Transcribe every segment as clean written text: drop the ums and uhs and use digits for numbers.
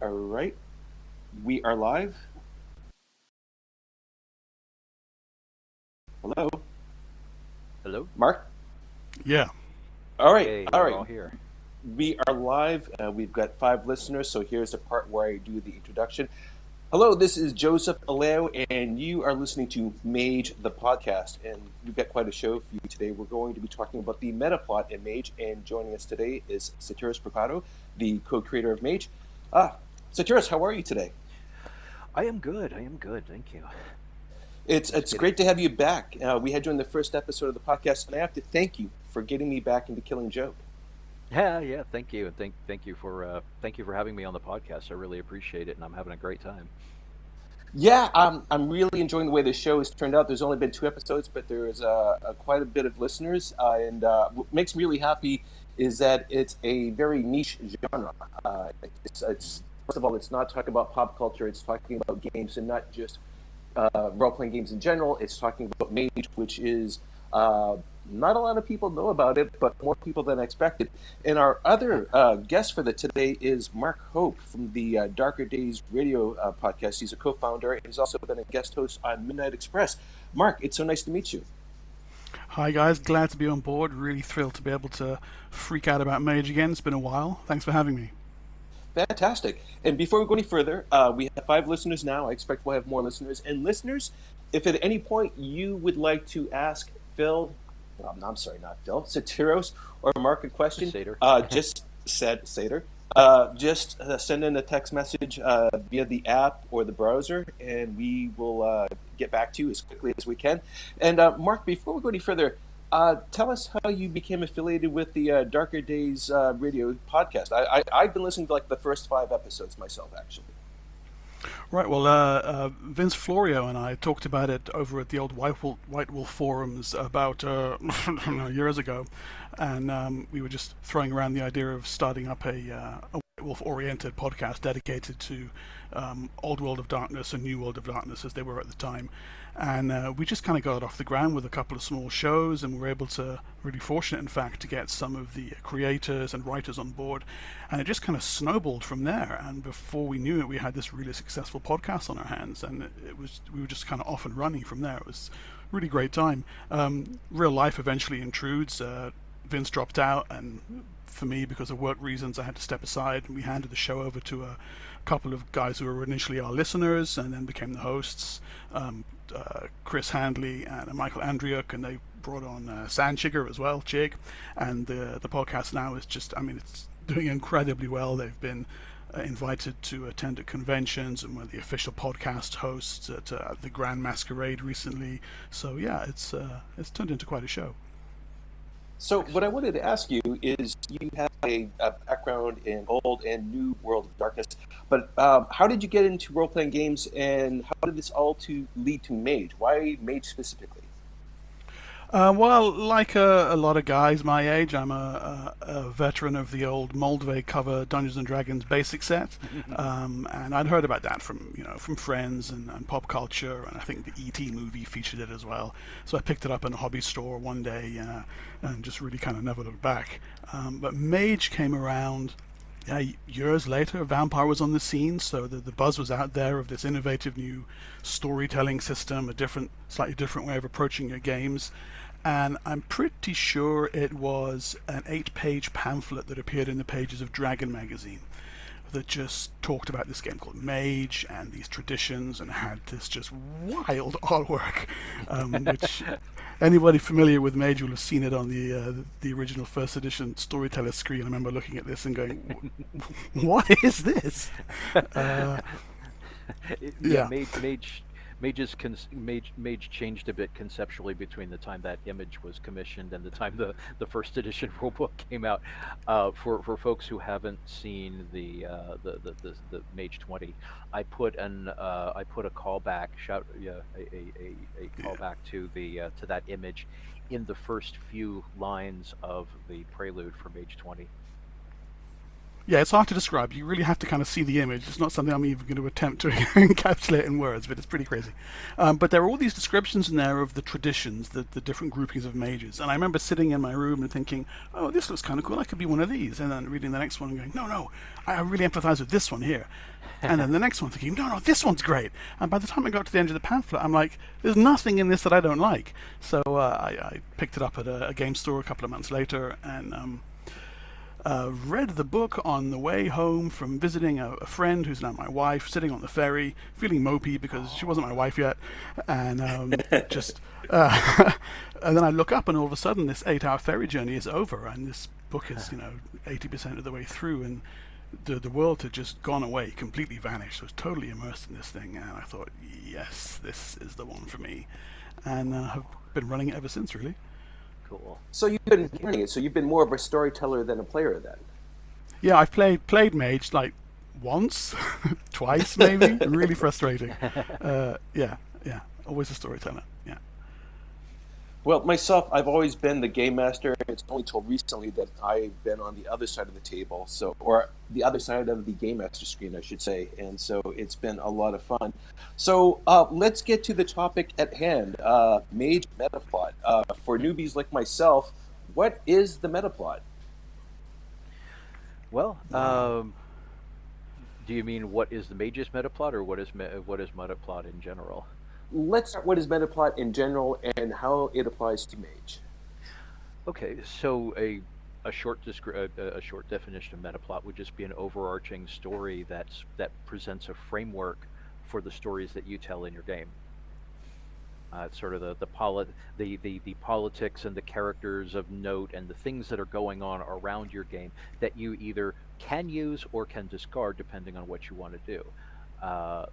All right. We are live. Hello, Hello? Mark. Yeah. All right. Okay, All we're right. all here. We are live. We've got 5 listeners. So here's the part where I do the introduction. Hello, this is Joseph Aleo, and you are listening to Mage, the podcast. And we've got quite a show for you today. We're going to be talking about the Metaplot in Mage, and joining us today is Satyros Brucato, the co-creator of Mage. Satyros, how are you today? I am good. Thank you. It's great to have you back. We had you in the first episode of the podcast, and I have to thank you for getting me back into Killing Joke. Yeah. Thank you, and thank you for having me on the podcast. I really appreciate it, and I'm having a great time. Yeah, I'm really enjoying the way the show has turned out. There's only been 2 episodes, but there is quite a bit of listeners, and what makes me really happy is that it's a very niche genre. It's first of all, it's not talking about pop culture; it's talking about games, and not just role-playing games in general. It's talking about Mage, which is not a lot of people know about it, but more people than expected. And our other guest for today is Mark Hope from the Darker Days radio podcast. He's a co-founder and he's also been a guest host on Midnight Express. Mark, it's so nice to meet you. Hi guys, glad to be on board. Really thrilled to be able to freak out about Mage again. It's been a while. Thanks for having me. Fantastic. And before we go any further, we have 5 listeners now. I expect we'll have more listeners. And listeners, if at any point you would like to ask Phil, I'm sorry, not Phil, Satyros or Mark a question, just send in a text message via the app or the browser, and we will get back to you as quickly as we can. And Mark, before we go any further, tell us how you became affiliated with the Darker Days radio podcast. I've been listening to like the first 5 episodes myself, actually. Right, well, Vince Florio and I talked about it over at the old White Wolf forums about years ago, and we were just throwing around the idea of starting up a White Wolf-oriented podcast dedicated to Old World of Darkness and New World of Darkness as they were at the time. And we just kind of got off the ground with a couple of small shows, and we were able to, really fortunate in fact, to get some of the creators and writers on board, and it just kind of snowballed from there. And before we knew it, we had this really successful podcast on our hands, and we were just kind of off and running from there. It was a really great time. Real life eventually intrudes. Vince dropped out, and for me, because of work reasons, I had to step aside, and we handed the show over to a couple of guys who were initially our listeners and then became the hosts, Chris Handley and Michael Andriuk, and they brought on Sandchigger as well, Chig, and the podcast now is just, it's doing incredibly well. They've been invited to attend at conventions and were the official podcast hosts at the Grand Masquerade recently. So yeah, it's turned into quite a show. So what I wanted to ask you is, you have a background in Old and New World of Darkness, but how did you get into role-playing games, and how did this all lead to Mage? Why Mage specifically? Well, like a lot of guys my age, I'm a veteran of the old Moldvay cover Dungeons and Dragons basic set, and I'd heard about that from friends and pop culture, and I think the E.T. movie featured it as well. So I picked it up in a hobby store one day, and just really kind of never looked back. But Mage came around. Yeah, years later, Vampire was on the scene, so the buzz was out there of this innovative new storytelling system, slightly different way of approaching your games. And I'm pretty sure it was an 8-page pamphlet that appeared in the pages of Dragon magazine that just talked about this game called Mage and these traditions, and had this just wild artwork, which anybody familiar with Mage will have seen it on the original first edition Storytellers screen. I remember looking at this and going, "What is this?" Yeah, Mage changed a bit conceptually between the time that image was commissioned and the time the first edition rulebook came out. For folks who haven't seen the Mage 20, I put a callback a callback to that image in the first few lines of the prelude for Mage 20. Yeah, it's hard to describe. You really have to kind of see the image. It's not something I'm even going to attempt to encapsulate in words, but it's pretty crazy. But there are all these descriptions in there of the traditions, the different groupings of mages. And I remember sitting in my room and thinking, oh, this looks kind of cool. I could be one of these. And then reading the next one and going, no, I really empathize with this one here. And then the next one thinking, no, this one's great. And by the time I got to the end of the pamphlet, I'm like, there's nothing in this that I don't like. So I picked it up at a game store a couple of months later and read the book on the way home from visiting a friend who's now my wife, sitting on the ferry, feeling mopey because she wasn't my wife yet, and just and then I look up and all of a sudden this 8-hour ferry journey is over and this book is 80% of the way through, and the world had just gone away, completely vanished. I was totally immersed in this thing, and I thought, yes, this is the one for me, and have been running it ever since, really. Cool. So you've been running it. So you've been more of a storyteller than a player, then. Yeah, I've played Mage like once, twice maybe. Really frustrating. Yeah. Always a storyteller. Yeah. Well, myself, I've always been the game master. It's only till recently that I've been on the other side of the table, or the other side of the game master screen, I should say. And so it's been a lot of fun. So let's get to the topic at hand, Mage Metaplot. For newbies like myself, what is the Metaplot? Well, do you mean what is the Mage's Metaplot, or what is Metaplot in general? Let's start what is Metaplot in general and how it applies to Mage. Okay, so a short definition of Metaplot would just be an overarching story that presents a framework for the stories that you tell in your game. It's sort of the politics and the characters of note and the things that are going on around your game that you either can use or can discard depending on what you want to do.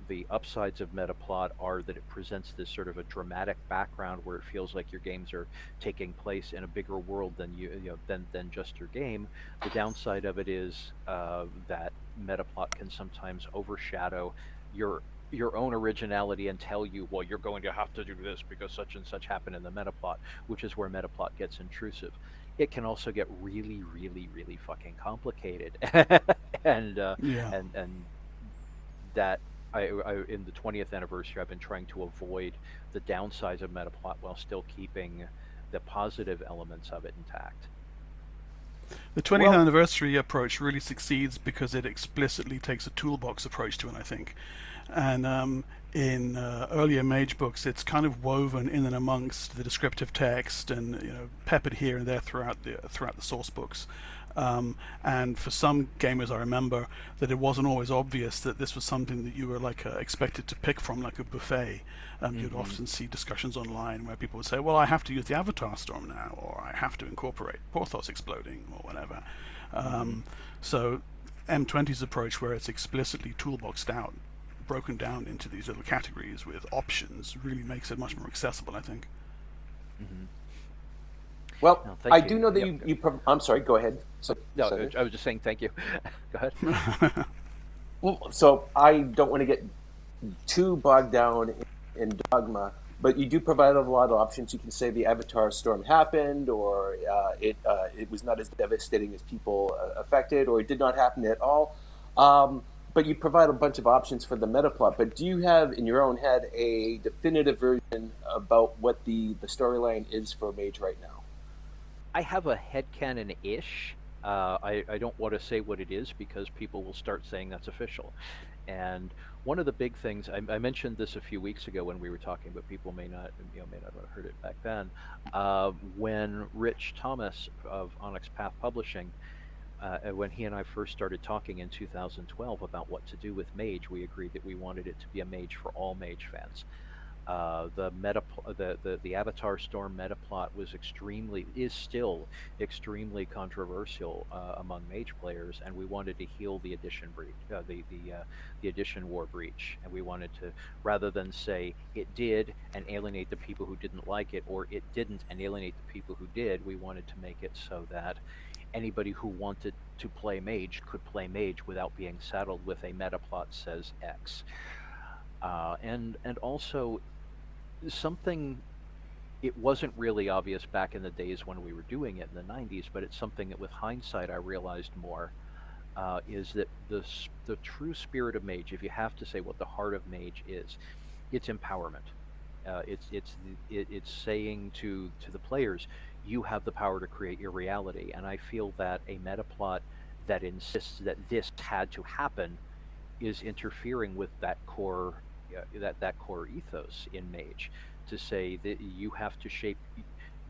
The upsides of Metaplot are that it presents this sort of a dramatic background where it feels like your games are taking place in a bigger world than than just your game. The downside of it is that Metaplot can sometimes overshadow your own originality and tell you, well, you're going to have to do this because such and such happened in the Metaplot, which is where Metaplot gets intrusive. It can also get really, really, really fucking complicated, and that I in the 20th anniversary, I've been trying to avoid the downsides of Metaplot while still keeping the positive elements of it intact. The 20th anniversary approach really succeeds because it explicitly takes a toolbox approach to it, I think. And in earlier Mage books, it's kind of woven in and amongst the descriptive text, and peppered here and there throughout the source books. And for some gamers, I remember that it wasn't always obvious that this was something that you were expected to pick from, like a buffet. You'd often see discussions online where people would say, well, I have to use the Avatar Storm now, or I have to incorporate Porthos exploding, or whatever. So M20's approach, where it's explicitly toolboxed out, broken down into these little categories with options, really makes it much more accessible, I think. Mm-hmm. Well, I do know that you I'm sorry, go ahead. No, I was just saying thank you. Go ahead. Well, so I don't want to get too bogged down in dogma, but you do provide a lot of options. You can say the Avatar Storm happened, or it was not as devastating as people affected, or it did not happen at all. But you provide a bunch of options for the Metaplot. But do you have, in your own head, a definitive version about what the storyline is for Mage right now? I have a headcanon-ish. I don't want to say what it is because people will start saying that's official. And one of the big things, I mentioned this a few weeks ago when we were talking, but people may not have heard it back then. When Rich Thomas of Onyx Path Publishing, when he and I first started talking in 2012 about what to do with Mage, we agreed that we wanted it to be a Mage for all Mage fans. The Avatar Storm Metaplot is still extremely controversial among Mage players, and we wanted to heal the edition breach, the edition war breach, and we wanted to, rather than say it did and alienate the people who didn't like it, or it didn't and alienate the people who did, we wanted to make it so that anybody who wanted to play Mage could play Mage without being saddled with a Metaplot says X. And also something, it wasn't really obvious back in the days when we were doing it in the 90s, but it's something that with hindsight I realized more. is that the true spirit of Mage, if you have to say what the heart of Mage is, it's empowerment. It's saying to the players, you have the power to create your reality. And I feel that a metaplot that insists that this had to happen is interfering with that core that core ethos in Mage, to say that you have to shape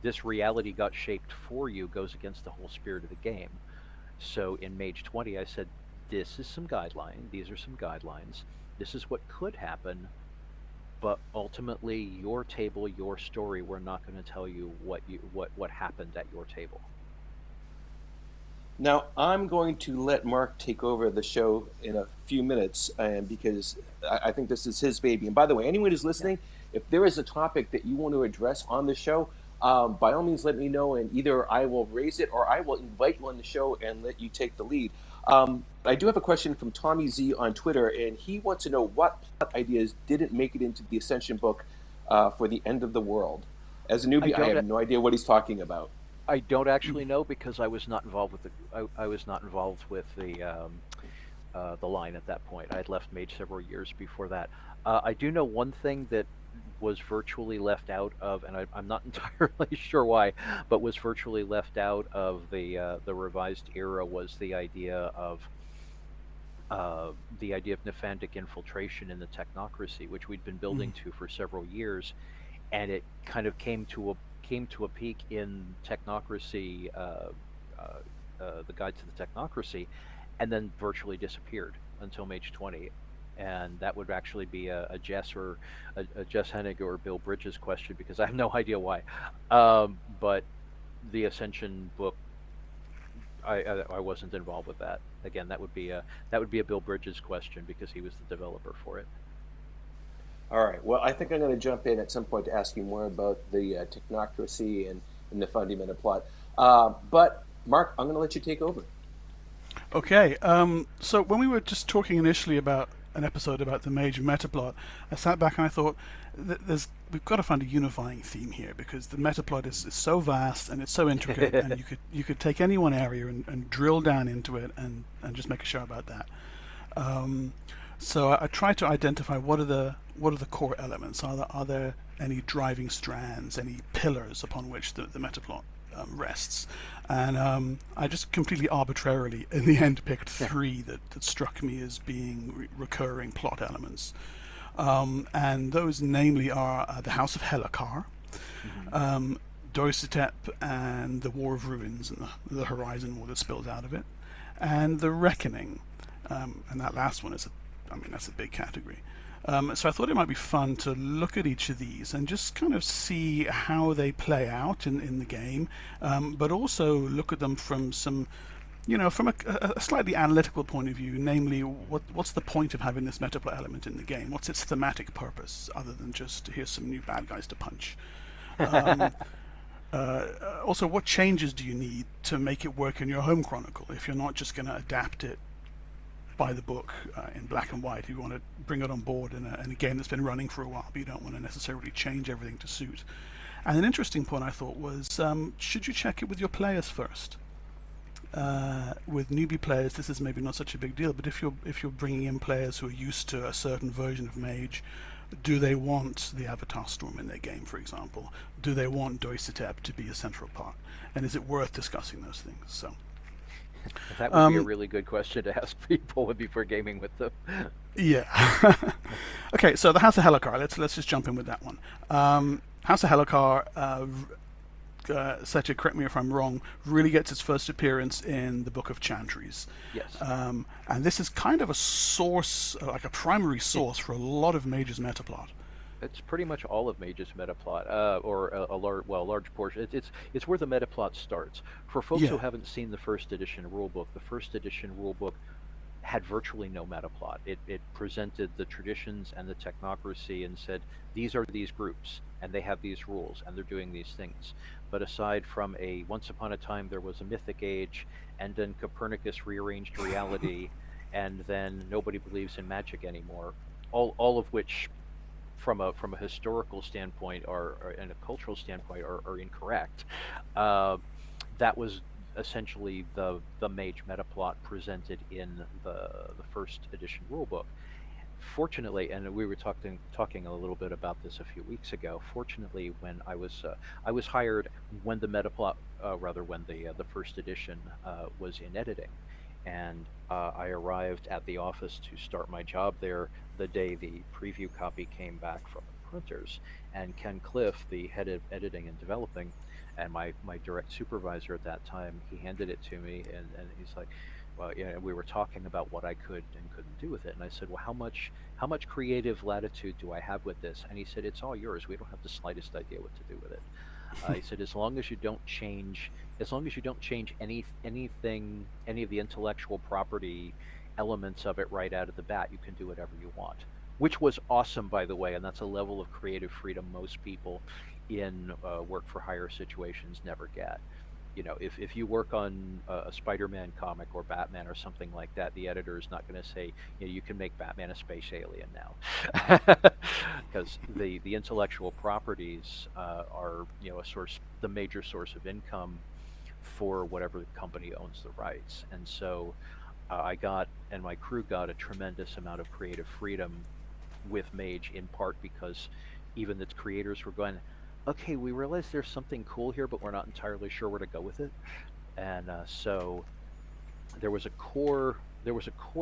this reality got shaped for you goes against the whole spirit of the game. So in Mage 20, I said, this is some guideline. These are some guidelines. This is what could happen, but ultimately, your table, your story. We're not going to tell you what happened at your table. Now, I'm going to let Mark take over the show in a few minutes, and because I think this is his baby. And by the way, anyone who's listening, if there is a topic that you want to address on the show, by all means, let me know, and either I will raise it or I will invite you on the show and let you take the lead. I do have a question from Tommy Z on Twitter, and he wants to know what plot ideas didn't make it into the Ascension book for the end of the world. As a newbie, I have no idea what he's talking about. I don't actually know, because I was not involved with I was not involved with the line at that point. I had left Mage several years before that. I do know one thing that was virtually left out of, and I'm not entirely sure why, but was virtually left out of the revised era, was the idea of Nephandic infiltration in the technocracy, which we'd been building to for several years, and it kind of came to a peak in Technocracy, the Guide to the Technocracy, and then virtually disappeared until Mage 20. And that would actually be a Jess or a Jess Hennig or Bill Bridges question, because I have no idea why. But the Ascension book, I wasn't involved with that. Again, that would be a Bill Bridges question, because he was the developer for it. All right. Well, I think I'm going to jump in at some point to ask you more about the technocracy and the fundamental plot. But Mark, I'm going to let you take over. Okay. So when we were just talking initially about an episode about the Mage and Metaplot, I sat back and I thought, we've got to find a unifying theme here, because the Metaplot is so vast and it's so intricate, and you could take any one area and drill down into it and just make a show about that. So I tried to identify what are the core elements. Are there any driving strands, any pillars upon which the Metaplot rests? And I just completely arbitrarily, in the end, picked three that struck me as being recurring plot elements. And those, namely, are the House of Helekar, Doissetep, and the War of Ruins, and the Horizon War that spills out of it, and the Reckoning. And that last one that's a big category. So I thought it might be fun to look at each of these and just kind of see how they play out in the game, but also look at them from some, from a slightly analytical point of view, namely what's the point of having this metaplot element in the game? What's its thematic purpose, other than just here's some new bad guys to punch? Also, what changes do you need to make it work in your home chronicle if you're not just going to adapt it by the book in black and white? You want to bring it on board in a game that's been running for a while, but you don't want to necessarily change everything to suit. And an interesting point I thought was, should you check it with your players first? With newbie players, this is maybe not such a big deal, but if you're bringing in players who are used to a certain version of Mage, do they want the Avatar Storm in their game, for example? Do they want Doissetep to be a central part? And is it worth discussing those things? So. That would be a really good question to ask people before gaming with them. Yeah. Okay, so the House of Helekar. Let's just jump in with that one. House of Helekar, Satya, correct me if I'm wrong, really gets its first appearance in the Book of Chantries. Yes. And this is kind of a source, like a primary source for a lot of Mage's metaplot. It's pretty much all of Mage's metaplot, or a large portion. It's where the metaplot starts. For folks who haven't seen the first edition rulebook, the first edition rulebook had virtually no metaplot. It presented the traditions and the technocracy and said, these are these groups, and they have these rules, and they're doing these things. But aside from a once upon a time there was a mythic age, and then Copernicus rearranged reality, and then nobody believes in magic anymore, all of which, from a historical standpoint or and a cultural standpoint, are incorrect. That was essentially the Mage Metaplot presented in the first edition rulebook. Fortunately, and we were talking a little bit about this a few weeks ago. Fortunately, when I was hired when the Metaplot, rather when the first edition was in editing, and I arrived at the office to start my job there the day the preview copy came back from the printers. And Ken Cliff, the head of editing and developing, and my direct supervisor at that time, he handed it to me, and he's like, well, yeah, we were talking about what I could and couldn't do with it, and I said, well, how much creative latitude do I have with this? And he said, it's all yours. We don't have the slightest idea what to do with it. He said, as long as you don't change anything, any of the intellectual property elements of it right out of the bat, you can do whatever you want. Which was awesome, by the way, and that's a level of creative freedom most people in work for hire situations never get. You know, if you work on a Spider-Man comic or Batman or something like that, the editor is not going to say, you know, you can make Batman a space alien now, because the intellectual properties are, you know, the major source of income for whatever company owns the rights. And so I got, and my crew got, a tremendous amount of creative freedom with Mage, in part because even its creators were going, okay, we realize there's something cool here, but we're not entirely sure where to go with it. And so there was a core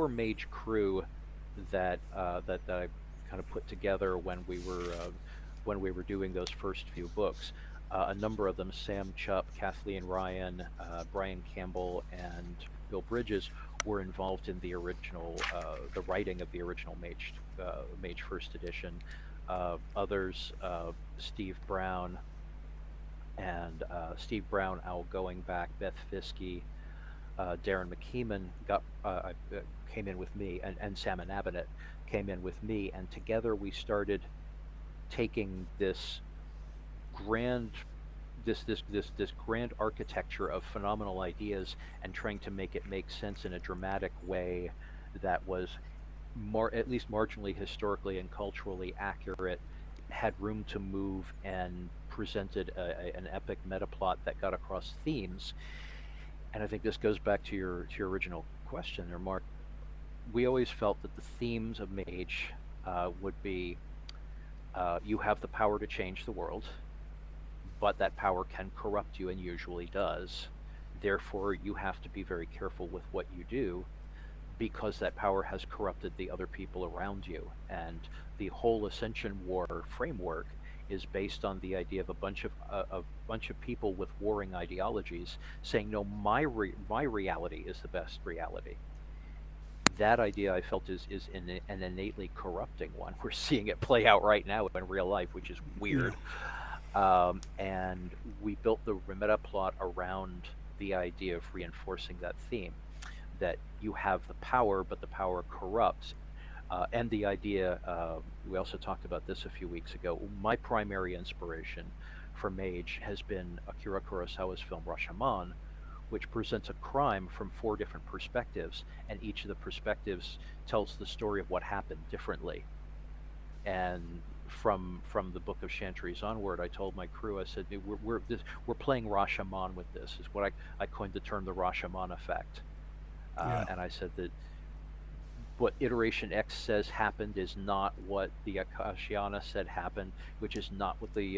Mage crew that that I kind of put together when we were doing those first few books. A number of them, Sam Chupp, Kathleen Ryan, Brian Campbell, and Bill Bridges, were involved in the original, the writing of the original Mage First Edition. Others, Steve Brown, outgoing back, Beth Fiske, Darren McKeeman came in with me, and Sam Abenett came in with me, and together we started taking this grand architecture of phenomenal ideas and trying to make it make sense in a dramatic way that was at least marginally historically and culturally accurate, had room to move, and presented an epic metaplot that got across themes. And I think this goes back to your original question there, Mark. We always felt that the themes of Mage would be, you have the power to change the world, but that power can corrupt you and usually does. Therefore, you have to be very careful with what you do, because that power has corrupted the other people around you. And the whole Ascension War framework is based on the idea of a bunch of people with warring ideologies saying, no, my reality is the best reality. That idea, I felt, is an innately corrupting one. We're seeing it play out right now in real life, which is weird. Yeah. And we built the Metaplot around the idea of reinforcing that theme, that you have the power, but the power corrupts. And the idea, we also talked about this a few weeks ago, my primary inspiration for Mage has been Akira Kurosawa's film Rashomon, which presents a crime from 4 different perspectives, and each of the perspectives tells the story of what happened differently. And from the book of Chantries onward, I told my crew, I said, we're playing Rashomon with this. Is what I coined the term the Rashomon effect. And I said that what iteration X says happened is not what the Akashiana said happened, which is not what the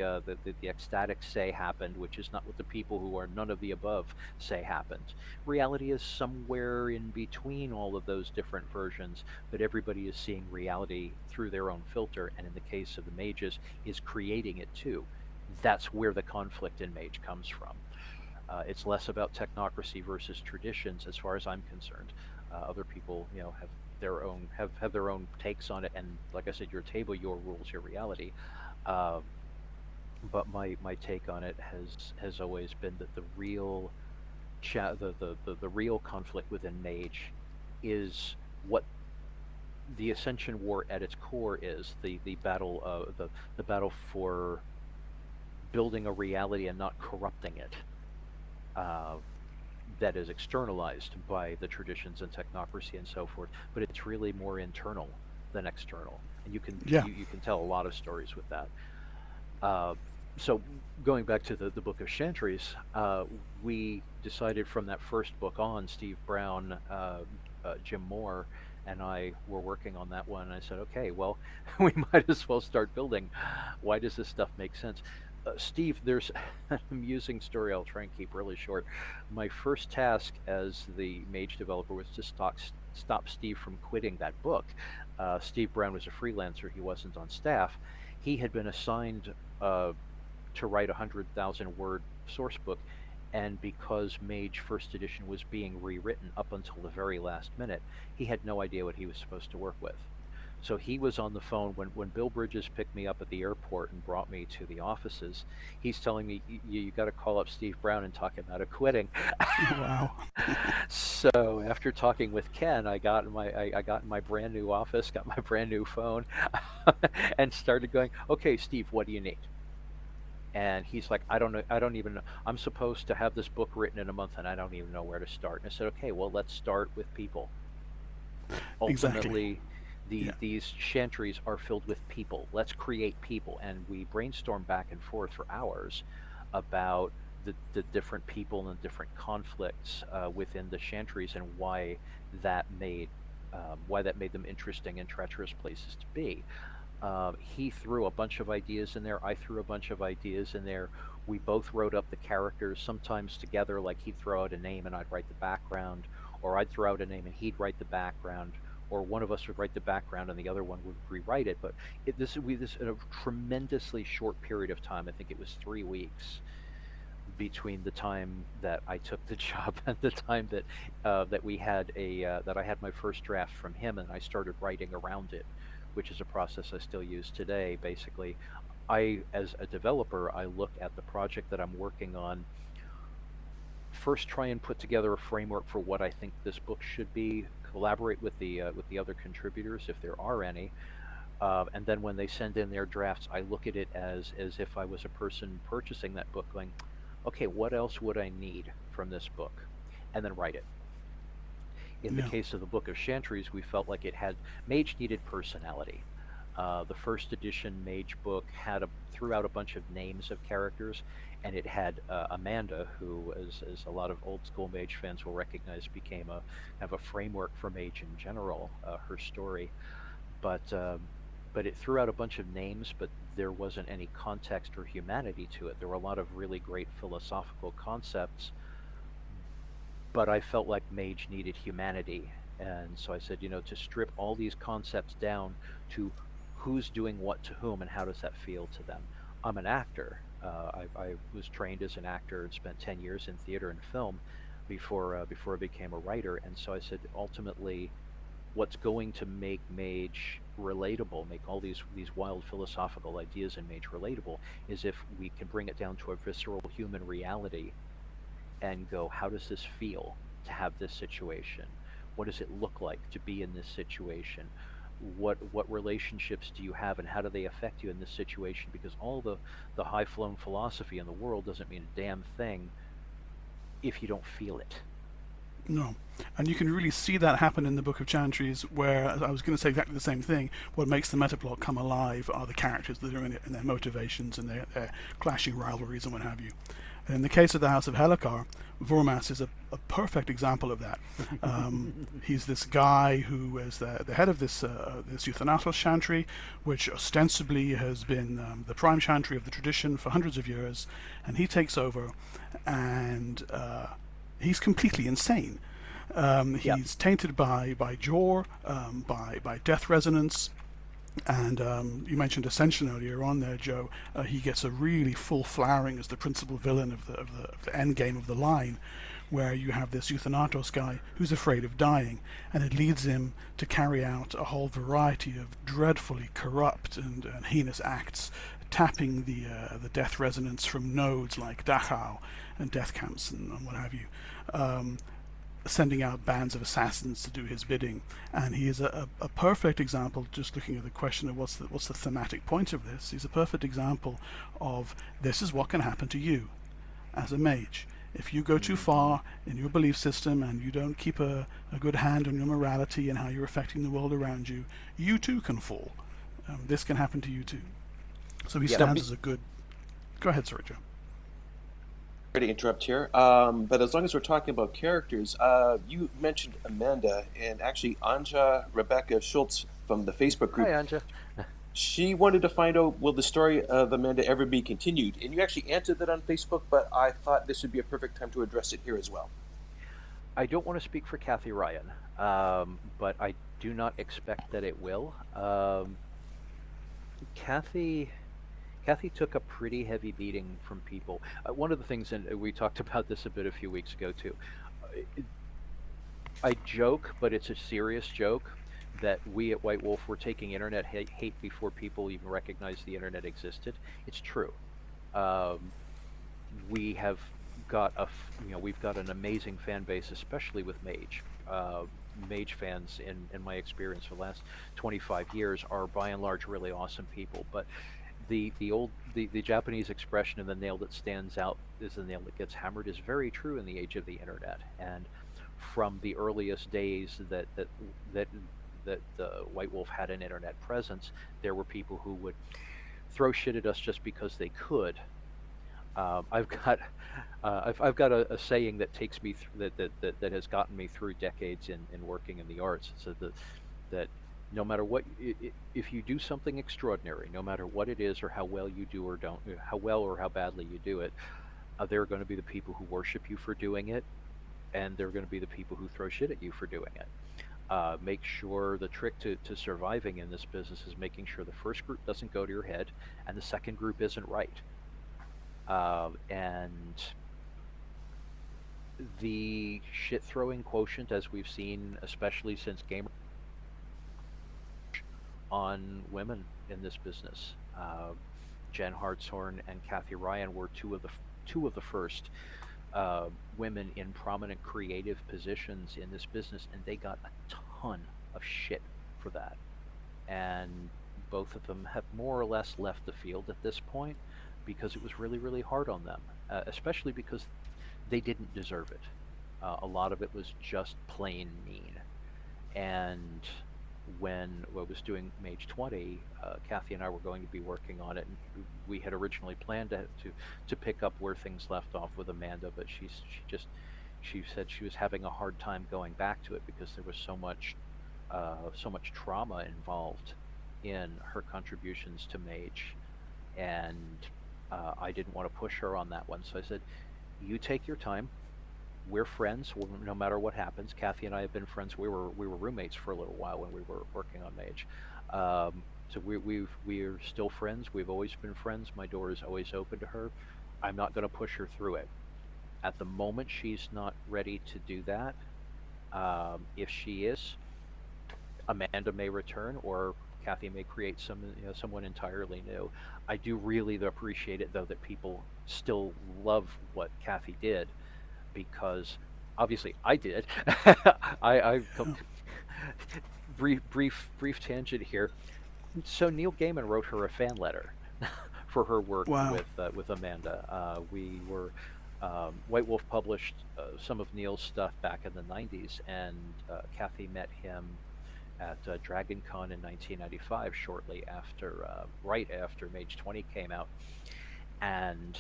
ecstatics say happened, which is not what the people who are none of the above say happened. Reality is somewhere in between all of those different versions, but everybody is seeing reality through their own filter, and in the case of the mages, is creating it too. That's where the conflict in Mage comes from. It's less about technocracy versus traditions, as far as I'm concerned. Other people, have their own takes on it, and like I said, your table, your rules, your reality. But my take on it has always been that the real the real conflict within Mage is what the Ascension War at its core is, the battle the battle for building a reality and not corrupting it. That is externalized by the traditions and technocracy and so forth, but it's really more internal than external, and you can tell a lot of stories with that. So going back to the book of Chantries, we decided from that first book on, Steve Brown, Jim Moore, and I were working on that one. And I said, okay, well, we might as well start building. Why does this stuff make sense? Steve, there's an amusing story I'll try and keep really short. My first task as the Mage developer was to stop Steve from quitting that book. Steve Brown was a freelancer, he wasn't on staff. He had been assigned to write a 100,000 word source book, and because Mage First Edition was being rewritten up until the very last minute, he had no idea what he was supposed to work with. So he was on the phone when Bill Bridges picked me up at the airport and brought me to the offices. He's telling me, you got to call up Steve Brown and talk him out of quitting. Wow. So after talking with Ken, I got in my brand new office, got my brand new phone, and started going, okay, Steve, what do you need? And he's like, I don't know, I don't even know. I'm supposed to have this book written in a month, and I don't even know where to start. And I said, okay, well, let's start with people. Ultimately, these Chantries are filled with people. Let's create people. And we brainstormed back and forth for hours about the different people and different conflicts within the Chantries, and why that made them interesting and treacherous places to be. He threw a bunch of ideas in there. I threw a bunch of ideas in there. We both wrote up the characters, sometimes together, like he'd throw out a name and I'd write the background, or I'd throw out a name and he'd write the background, or one of us would write the background and the other one would rewrite it. But this in a tremendously short period of time. I think it was 3 weeks between the time that I took the job and the time that that I had my first draft from him and I started writing around it, which is a process I still use today. Basically, as a developer, I look at the project that I'm working on, first try and put together a framework for what I think this book should be, collaborate with the other contributors if there are any, and then when they send in their drafts, I look at it as if I was a person purchasing that book, going, okay, what else would I need from this book, and then write it. In the case of the Book of Chantries, we felt like Mage needed personality. The first edition Mage book threw out a bunch of names of characters, and it had Amanda, who, as a lot of old school Mage fans will recognize, became a framework for Mage in general. Her story, but it threw out a bunch of names, but there wasn't any context or humanity to it. There were a lot of really great philosophical concepts, but I felt like Mage needed humanity. And so I said, to strip all these concepts down to who's doing what to whom and how does that feel to them. I'm an actor. I was trained as an actor and spent 10 years in theater and film before I became a writer. And so I said, ultimately, what's going to make Mage relatable, make all these wild philosophical ideas in Mage relatable, is if we can bring it down to a visceral human reality and go, how does this feel to have this situation? What does it look like to be in this situation? What relationships do you have, and how do they affect you in this situation? Because all the high-flown philosophy in the world doesn't mean a damn thing if you don't feel it. No. And you can really see that happen in the Book of Chantries, where I was going to say exactly the same thing. What makes the metaplot come alive are the characters that are in it, and their motivations and their clashing rivalries and what have you. And in the case of the House of Helekar, Voormas is a perfect example of that. He's this guy who is the head of this Euthanatos Chantry, which ostensibly has been the prime Chantry of the tradition for hundreds of years, and he takes over, and he's completely insane. He's tainted by Jor, by death resonance, and you mentioned Ascension earlier on there, Joe. He gets a really full flowering as the principal villain of the end game of the line, where you have this Euthanatos guy who's afraid of dying, and it leads him to carry out a whole variety of dreadfully corrupt and heinous acts, tapping the death resonance from nodes like Dachau and death camps and what have you, sending out bands of assassins to do his bidding. And he is a perfect example, just looking at the question of what's the thematic point of this. He's a perfect example of this is what can happen to you as a mage. If you go too far in your belief system and you don't keep a good hand on your morality and how you're affecting the world around you, you too can fall. This can happen to you too. So he stands as a good Go ahead, Sorry Joe. Sorry to interrupt here, but as long as we're talking about characters, you mentioned Amanda, and actually Anja Rebecca Schultz from the Facebook group. Hi, Anja. She wanted to find out, will the story of Amanda ever be continued? And you actually answered that on Facebook, but I thought this would be a perfect time to address it here as well. I don't want to speak for Kathleen Ryan, but I do not expect that it will. Kathy took a pretty heavy beating from people. One of the things, and we talked about this a bit a few weeks ago too, I joke, but it's a serious joke, that we at White Wolf were taking internet hate before people even recognized the internet existed. It's true. We have got we've got an amazing fan base, especially with Mage. Mage fans, in my experience for the last 25 years, are by and large really awesome people. But the Japanese expression, "and the nail that stands out is the nail that gets hammered," is very true in the age of the internet. And from the earliest days that White Wolf had an internet presence, there were people who would throw shit at us just because they could. I've got a saying that takes me that has gotten me through decades in working in the arts. So that no matter what, if you do something extraordinary, no matter what it is or how well you do or don't, how well or how badly you do it, there are going to be the people who worship you for doing it, and there are going to be the people who throw shit at you for doing it. Make sure the trick to surviving in this business is making sure the first group doesn't go to your head and the second group isn't right. And the shit-throwing quotient, as we've seen, especially since Gamer, on women in this business. Jen Hartshorn and Kathleen Ryan were two of the first women in prominent creative positions in this business, and they got a ton of shit for that. And both of them have more or less left the field at this point, because it was really, really hard on them, especially because they didn't deserve it. A lot of it was just plain mean. And when I was doing Mage 20, Kathy and I were going to be working on it, and we had originally planned to pick up where things left off with Amanda, but she said she was having a hard time going back to it because there was so much trauma involved in her contributions to Mage, and I didn't want to push her on that one. So I said, you take your time. We're friends no matter what happens. Kathy and I have been friends. We were roommates for a little while when we were working on Mage. So we're still friends. We've always been friends. My door is always open to her. I'm not going to push her through it. At the moment, she's not ready to do that. If she is, Amanda may return, or Kathy may create someone entirely new. I do really appreciate it, though, that people still love what Kathy did, because obviously I did. Brief tangent here. So Neil Gaiman wrote her a fan letter for her work with Amanda. We were White Wolf published some of Neil's stuff back in the 90s, and Kathy met him at Dragon Con in 1995, shortly after, right after Mage 20 came out, and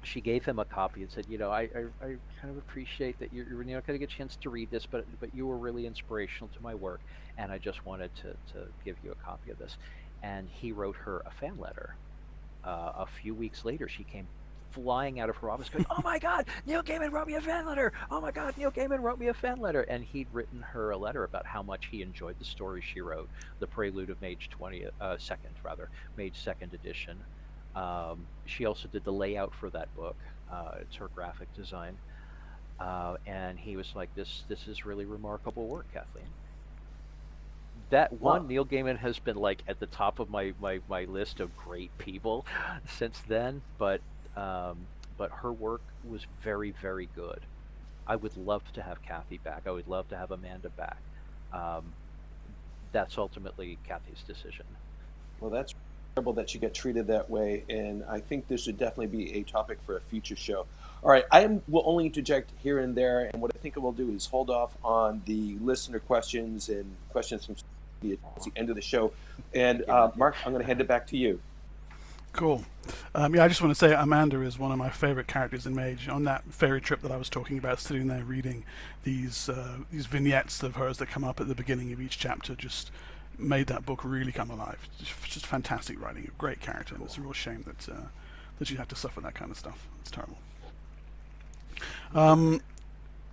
she gave him a copy and said, I kind of appreciate that you're not going to get a chance to read this, but you were really inspirational to my work, and I just wanted to give you a copy of this. And he wrote her a fan letter. A few weeks later, she came flying out of her office going, "Oh my God, Neil Gaiman wrote me a fan letter! Oh my God, Neil Gaiman wrote me a fan letter!" And he'd written her a letter about how much he enjoyed the story she wrote, the prelude of Mage 20, Mage 2nd edition. She also did the layout for that book. It's her graphic design. And he was like, this is really remarkable work, Kathleen. That one, Neil Gaiman has been like at the top of my list of great people since then, but her work was very, very good. I would love to have Kathy back. I would love to have Amanda back. That's ultimately Kathy's decision. Well, that's terrible that you get treated that way, and I think this should definitely be a topic for a future show. All right, will only interject here and there, and what I think I will do is hold off on the listener questions and questions from the end of the show. And Mark, I'm going to hand it back to you. Cool. Yeah, I just want to say Amanda is one of my favorite characters in Mage. On that ferry trip that I was talking about, sitting there reading these vignettes of hers that come up at the beginning of each chapter, just made that book really come alive. Just fantastic writing, a great character, and it's a real shame that that you have to suffer that kind of stuff. It's terrible.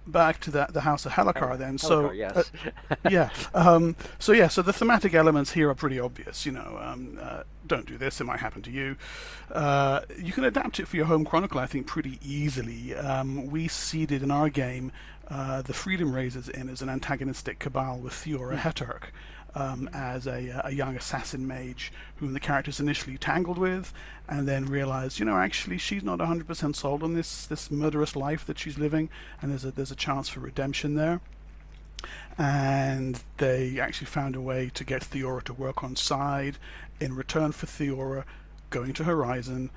Back to the House of Helekar then. So Helekar, yes. yeah. So the thematic elements here are pretty obvious. Don't do this; it might happen to you. You can adapt it for your home chronicle, I think, pretty easily. We seeded in our game the Freedom Raisers in as an antagonistic cabal with Theora Hetark. As a young assassin mage whom the characters initially tangled with, and then realized, actually she's not 100% sold on this murderous life that she's living, and there's a chance for redemption there. And they actually found a way to get Theora to work on side in return for Theora going to Horizon,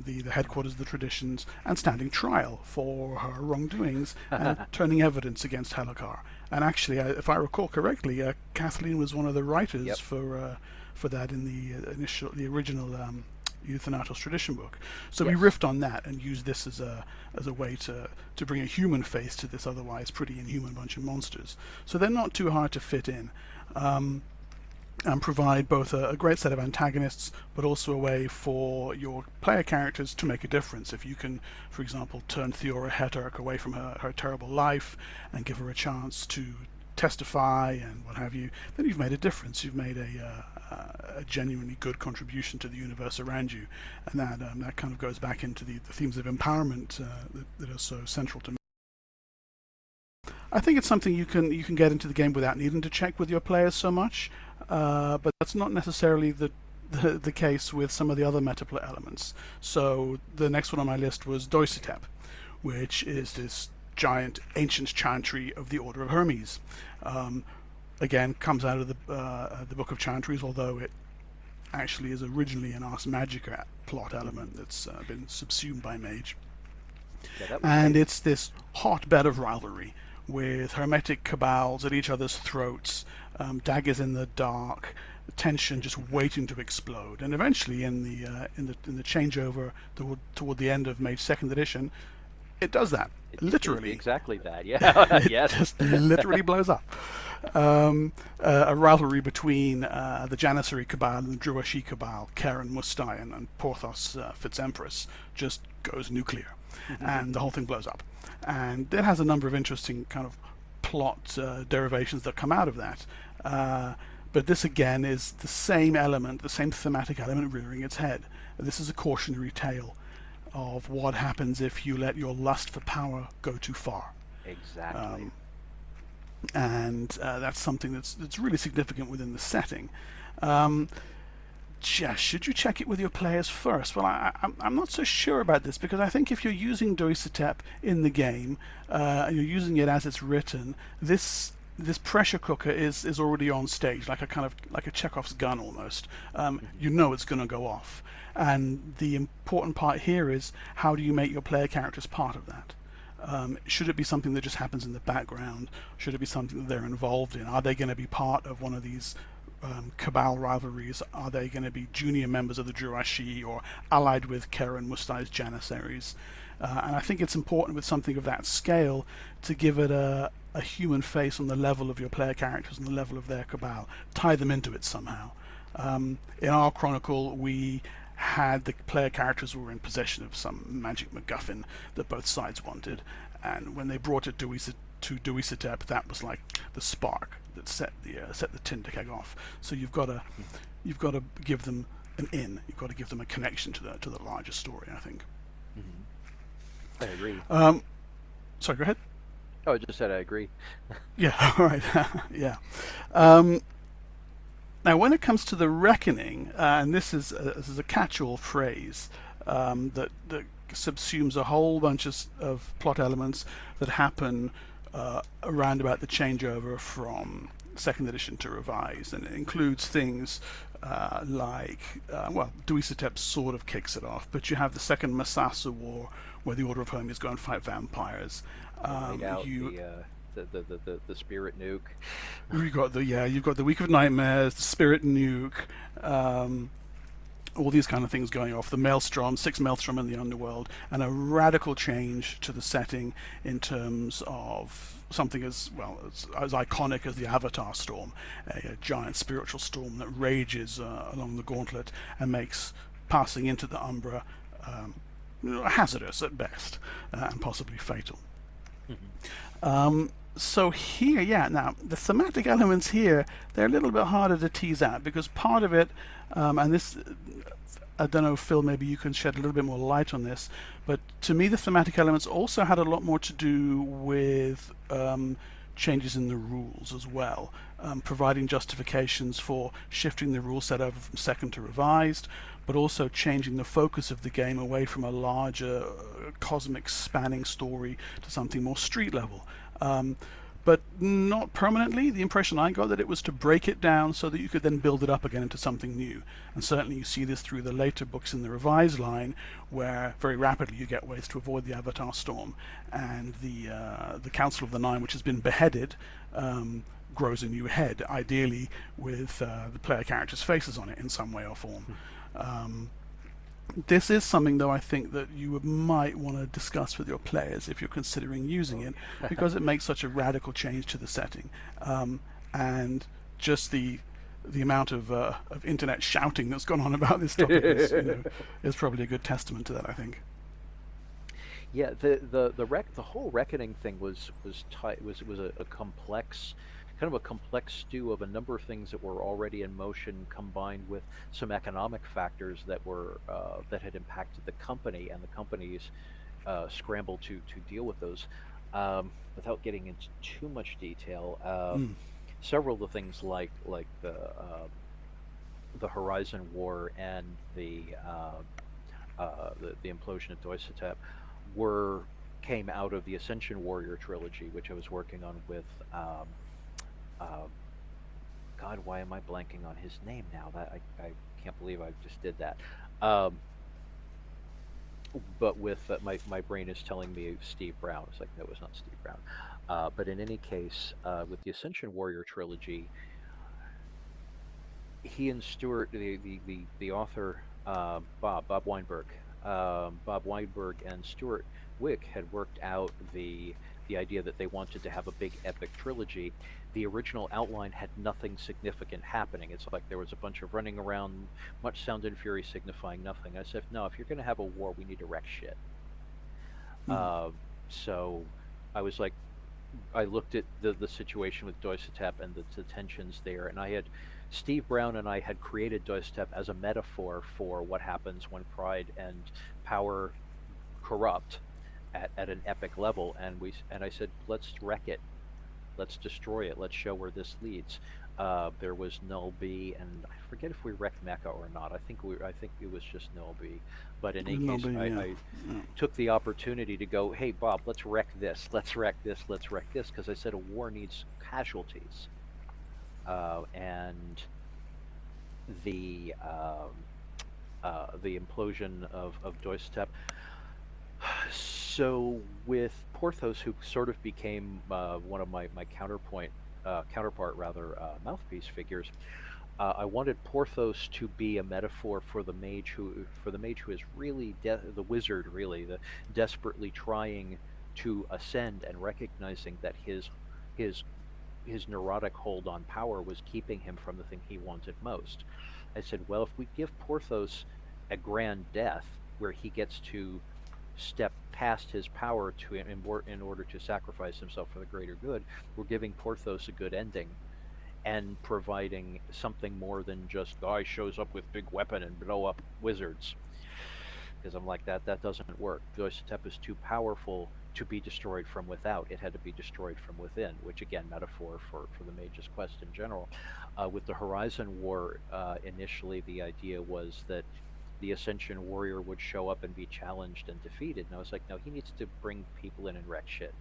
the headquarters of the traditions, and standing trial for her wrongdoings and turning evidence against Helekar. And actually, if I recall correctly, Kathleen was one of the writers for that in the original Thanatos tradition book. So we riffed on that and used this as a way to bring a human face to this otherwise pretty inhuman bunch of monsters. So they're not too hard to fit in. And provide both a great set of antagonists, but also a way for your player characters to make a difference. If you can, for example, turn Theora Hetark away from her terrible life and give her a chance to testify and what have you, then you've made a difference. You've made a genuinely good contribution to the universe around you, and that kind of goes back into the themes of empowerment that are so central to me. I think it's something you can get into the game without needing to check with your players so much, but that's not necessarily the case with some of the other Metaplot elements. So the next one on my list was Doissetep, which is this giant ancient chantry of the Order of Hermes. Again, comes out of the Book of Chantries, although it actually is originally an Ars Magica plot element that's been subsumed by Mage. And it's this hotbed of rivalry, with hermetic cabals at each other's throats, daggers in the dark, tension just waiting to explode. And eventually, in the changeover toward the end of Mage Second Edition, it does that. Literally, exactly that. Yeah, yes, it just literally blows up. A rivalry between the Janissary Cabal and the Druashi Cabal, Karen Mustayan and Porthos Fitzempress, just goes nuclear, and the whole thing blows up. And it has a number of interesting kind of plot derivations that come out of that. But this again is the same element, the same thematic element rearing its head. This is a cautionary tale of what happens if you let your lust for power go too far. Exactly. And that's something that's really significant within the setting. Should you check it with your players first? Well, I'm not so sure about this, because I think if you're using Doissetep in the game, and you're using it as it's written, this pressure cooker is already on stage, like a Chekhov's gun almost. You know it's going to go off. And the important part here is, how do you make your player characters part of that? Should it be something that just happens in the background? Should it be something that they're involved in? Are they going to be part of one of these cabal rivalries? Are they going to be junior members of the Druashi or allied with Karen Mustai's Janissaries? And I think it's important with something of that scale to give it a human face on the level of your player characters and the level of their cabal. Tie them into it somehow. In our chronicle, we had the player characters who were in possession of some magic MacGuffin that both sides wanted, and when they brought it to Doissetep, that was like the spark that set the tinder keg off. So you've got to give them an in. You've got to give them a connection to the larger story, I think. I agree. Sorry, go ahead. Oh, I just said I agree. Yeah, all right. Yeah. Now, when it comes to the reckoning, and this is a catch-all phrase that subsumes a whole bunch of plot elements that happen around about the changeover from Second Edition to Revised, and it includes things like, Doissetep sort of kicks it off, but you have the Second Masasa War, where the Order of Hermes go and fight vampires. The spirit nuke. You've got the Week of Nightmares, the Spirit Nuke. all these kind of things going off. The Maelstrom, 6 Maelstrom in the underworld, and a radical change to the setting in terms of something as well as iconic as the Avatar Storm, a giant spiritual storm that rages along the gauntlet and makes passing into the Umbra hazardous at best, and possibly fatal. So here, now the thematic elements here, they're a little bit harder to tease out, because part of it, and this, I don't know, Phil, maybe you can shed a little bit more light on this, but to me the thematic elements also had a lot more to do with changes in the rules as well, providing justifications for shifting the rule set over from second to revised, but also changing the focus of the game away from a larger cosmic spanning story to something more street level. But not permanently. The impression I got that it was to break it down so that you could then build it up again into something new. And certainly you see this through the later books in the revised line, where very rapidly you get ways to avoid the Avatar Storm, and the Council of the Nine, which has been beheaded, grows a new head, ideally with the player characters' faces on it in some way or form. This is something, though, I think that you might want to discuss with your players if you're considering using it, because it makes such a radical change to the setting, and just the amount of internet shouting that's gone on about this topic is probably a good testament to that, I think. Yeah, the whole reckoning thing was a complex, kind of a complex stew of a number of things that were already in motion, combined with some economic factors that were that had impacted the company and the company's scramble to deal with those. Without getting into too much detail, several of the things like the Horizon War and the implosion of Doissetep came out of the Ascension Warrior trilogy, which I was working on with. God, why am I blanking on his name now? That I can't believe I just did that. But with my brain is telling me Steve Brown. It's like, no, it was not Steve Brown. But in any case, with the Ascension Warrior trilogy, he and Stuart, the author, Bob Weinberg, and Stuart Wick had worked out the idea that they wanted to have a big epic trilogy. The original outline had nothing significant happening. It's like there was a bunch of running around, much sound and fury signifying nothing. I said, no, if you're going to have a war, we need to wreck shit. So I was like, I looked at the situation with Doissetep and the tensions there, and Steve Brown and I had created Doissetep as a metaphor for what happens when pride and power corrupt at an epic level, and I said, let's wreck it, let's destroy it, let's show where this leads. There was Null B, and I forget if we wrecked Mecha or not. I think it was just Null B. But in any case, I took the opportunity to go, hey Bob, let's wreck this, because I said a war needs casualties, and the implosion of Doissetep. So with Porthos, who sort of became one of my counterpart mouthpiece figures, I wanted Porthos to be a metaphor for the mage who is really the wizard, really desperately trying to ascend and recognizing that his neurotic hold on power was keeping him from the thing he wanted most. I said, well, if we give Porthos a grand death where he gets to step past his power in order to sacrifice himself for the greater good, we're giving Porthos a good ending and providing something more than just guy shows up with big weapon and blow up wizards. Because I'm like, that doesn't work. Doissetep is too powerful to be destroyed from without. It had to be destroyed from within, which again, metaphor for the Mage's quest in general. With the Horizon War, initially the idea was that the Ascension Warrior would show up and be challenged and defeated. And I was like, no, he needs to bring people in and wreck shit.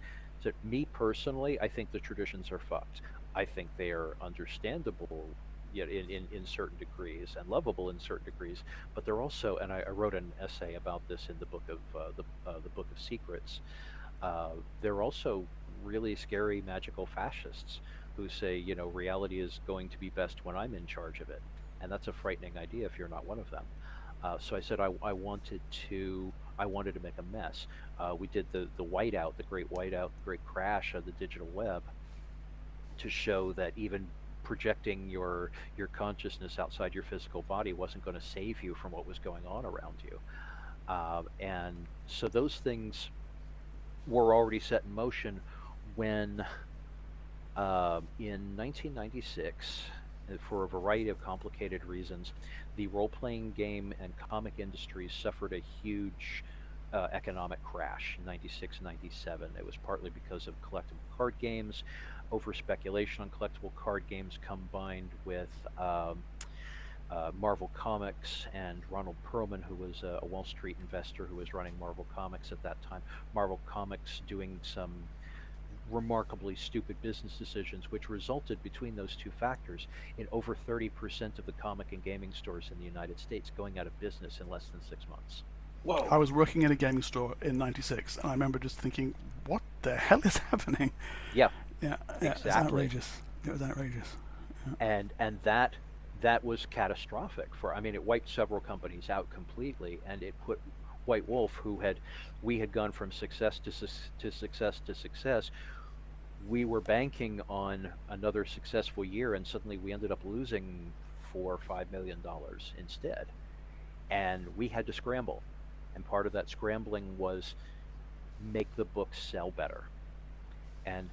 So me personally, I think the traditions are fucked. I think they are understandable, yet in certain degrees, and lovable in certain degrees. But they're also, and I wrote an essay about this in the book of the Book of Secrets. They're also really scary magical fascists who say, reality is going to be best when I'm in charge of it, and that's a frightening idea if you're not one of them. So I said I wanted to make a mess. We did the Whiteout, the Great Whiteout, the Great Crash of the digital web, to show that even projecting your consciousness outside your physical body wasn't going to save you from what was going on around you. And so those things were already set in motion when, in 1996, for a variety of complicated reasons, the role-playing game and comic industries suffered a huge economic crash in 96, 97. It was partly because of collectible card games, over speculation on collectible card games combined with Marvel Comics and Ronald Perlman, who was a Wall Street investor who was running Marvel Comics at that time. Marvel Comics doing some remarkably stupid business decisions, which resulted, between those two factors, in over 30% of the comic and gaming stores in the United States going out of business in less than 6 months. Whoa. I was working in a gaming store in '96, and I remember just thinking, "What the hell is happening?" Yeah, Yeah, exactly. It was outrageous. It was outrageous. Yeah. And that was catastrophic. It wiped several companies out completely, and it put White Wolf, we had gone from success to success to success. We were banking on another successful year, and suddenly we ended up losing $4 or $5 million instead, and we had to scramble. And part of that scrambling was make the book sell better. And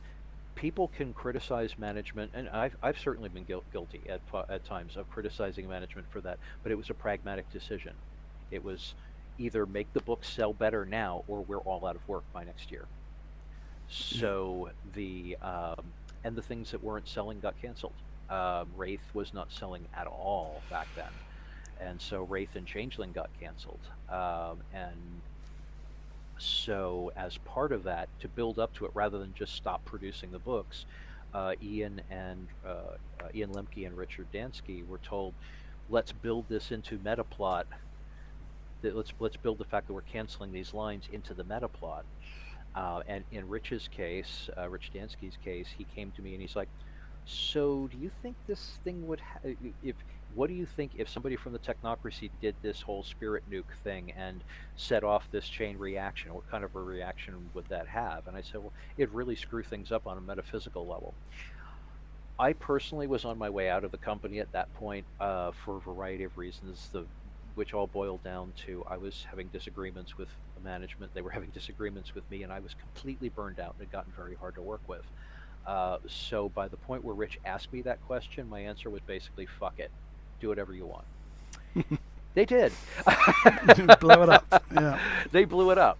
people can criticize management, and I've certainly been guilty at times of criticizing management for that, but it was a pragmatic decision. It was either make the book sell better now, or we're all out of work by next year. So and the things that weren't selling got canceled. Wraith was not selling at all back then, and so Wraith and Changeling got canceled. And so as part of that, to build up to it, rather than just stop producing the books, Ian Lemke and Richard Dansky were told, let's build this into Metaplot. Let's build the fact that we're canceling these lines into the Metaplot. And in Rich's case, Rich Dansky's case, he came to me and he's like, so do you think this thing would what do you think if somebody from the technocracy did this whole spirit nuke thing and set off this chain reaction? What kind of a reaction would that have? And I said, well, it'd really screw things up on a metaphysical level. I personally was on my way out of the company at that point, for a variety of reasons, which all boiled down to I was having disagreements with the management. They were having disagreements with me, and I was completely burned out and had gotten very hard to work with. So by the point where Rich asked me that question, my answer was basically, fuck it. Do whatever you want. They did. Blow it up. Yeah. They blew it up.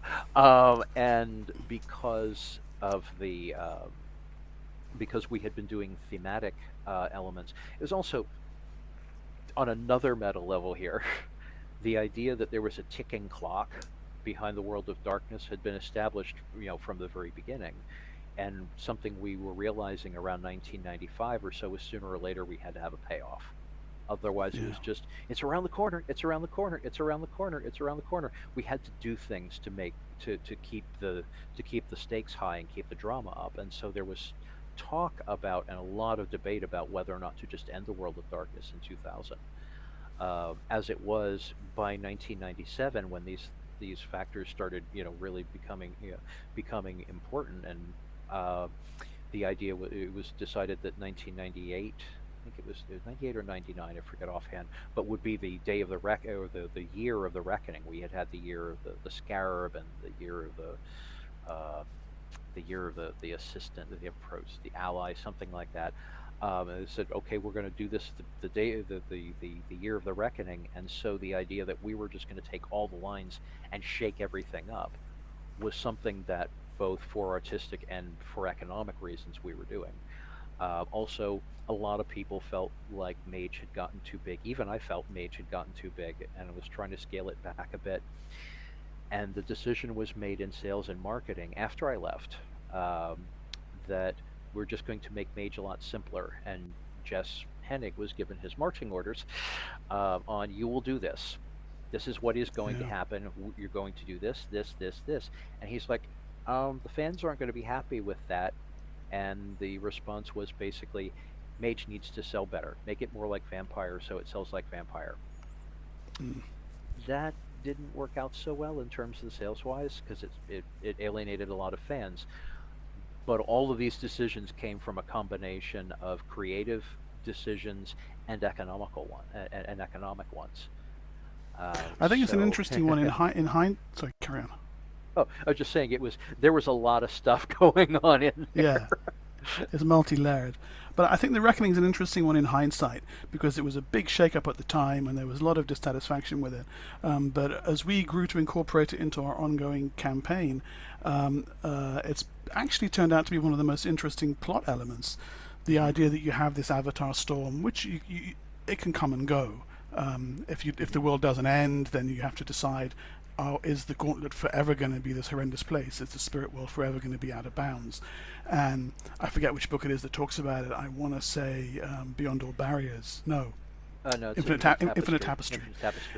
And because we had been doing thematic elements, it was also on another meta level here. The idea that there was a ticking clock behind the world of darkness had been established, from the very beginning. And something we were realizing around 1995 or so was sooner or later we had to have a payoff. Otherwise, it was just, it's around the corner, it's around the corner, it's around the corner, it's around the corner. We had to do things to keep the stakes high and keep the drama up. And so there was talk about, and a lot of debate about, whether or not to just end the world of darkness in 2000. As it was by 1997, when these factors started, really becoming important, and the idea it was decided that 1998, I think it was 98 or 99, I forget offhand, but would be the day of the or the year of the reckoning. We had the year of the scarab, and the year of the assistant, the approach, the ally, something like that. And they said, okay, we're going to do this the day, the year of the reckoning. And so the idea that we were just going to take all the lines and shake everything up was something that, both for artistic and for economic reasons, we were doing. Also, a lot of people felt like Mage had gotten too big. Even I felt Mage had gotten too big, and I was trying to scale it back a bit. And the decision was made in sales and marketing after I left, that we're just going to make Mage a lot simpler. And Jess Hennig was given his marching orders on, you will do this. This is what is going to happen. You're going to do this, this, this, this. And he's like, the fans aren't going to be happy with that. And the response was basically, Mage needs to sell better. Make it more like Vampire so it sells like Vampire. that didn't work out so well in terms of the sales wise because it alienated a lot of fans. But all of these decisions came from a combination of creative decisions and and economic ones. I think it's an So, interesting one in hind. Sorry, carry on. oh, I was just saying there was a lot of stuff going on in Yeah, there. it's multi-layered. But I think the Reckoning is an interesting one in hindsight because it was a big shake-up at the time and there was a lot of dissatisfaction with it. But as we grew to incorporate it into our ongoing campaign, it's actually turned out to be one of the most interesting plot elements. The idea that you have this avatar storm, which it can come and go. If the world doesn't end, then you have to decide: oh, is the gauntlet forever going to be this horrendous place? Is the spirit world forever going to be out of bounds? And I forget which book it is that talks about it. I want to say Beyond All Barriers. No, No, it's Infinite Tapestry.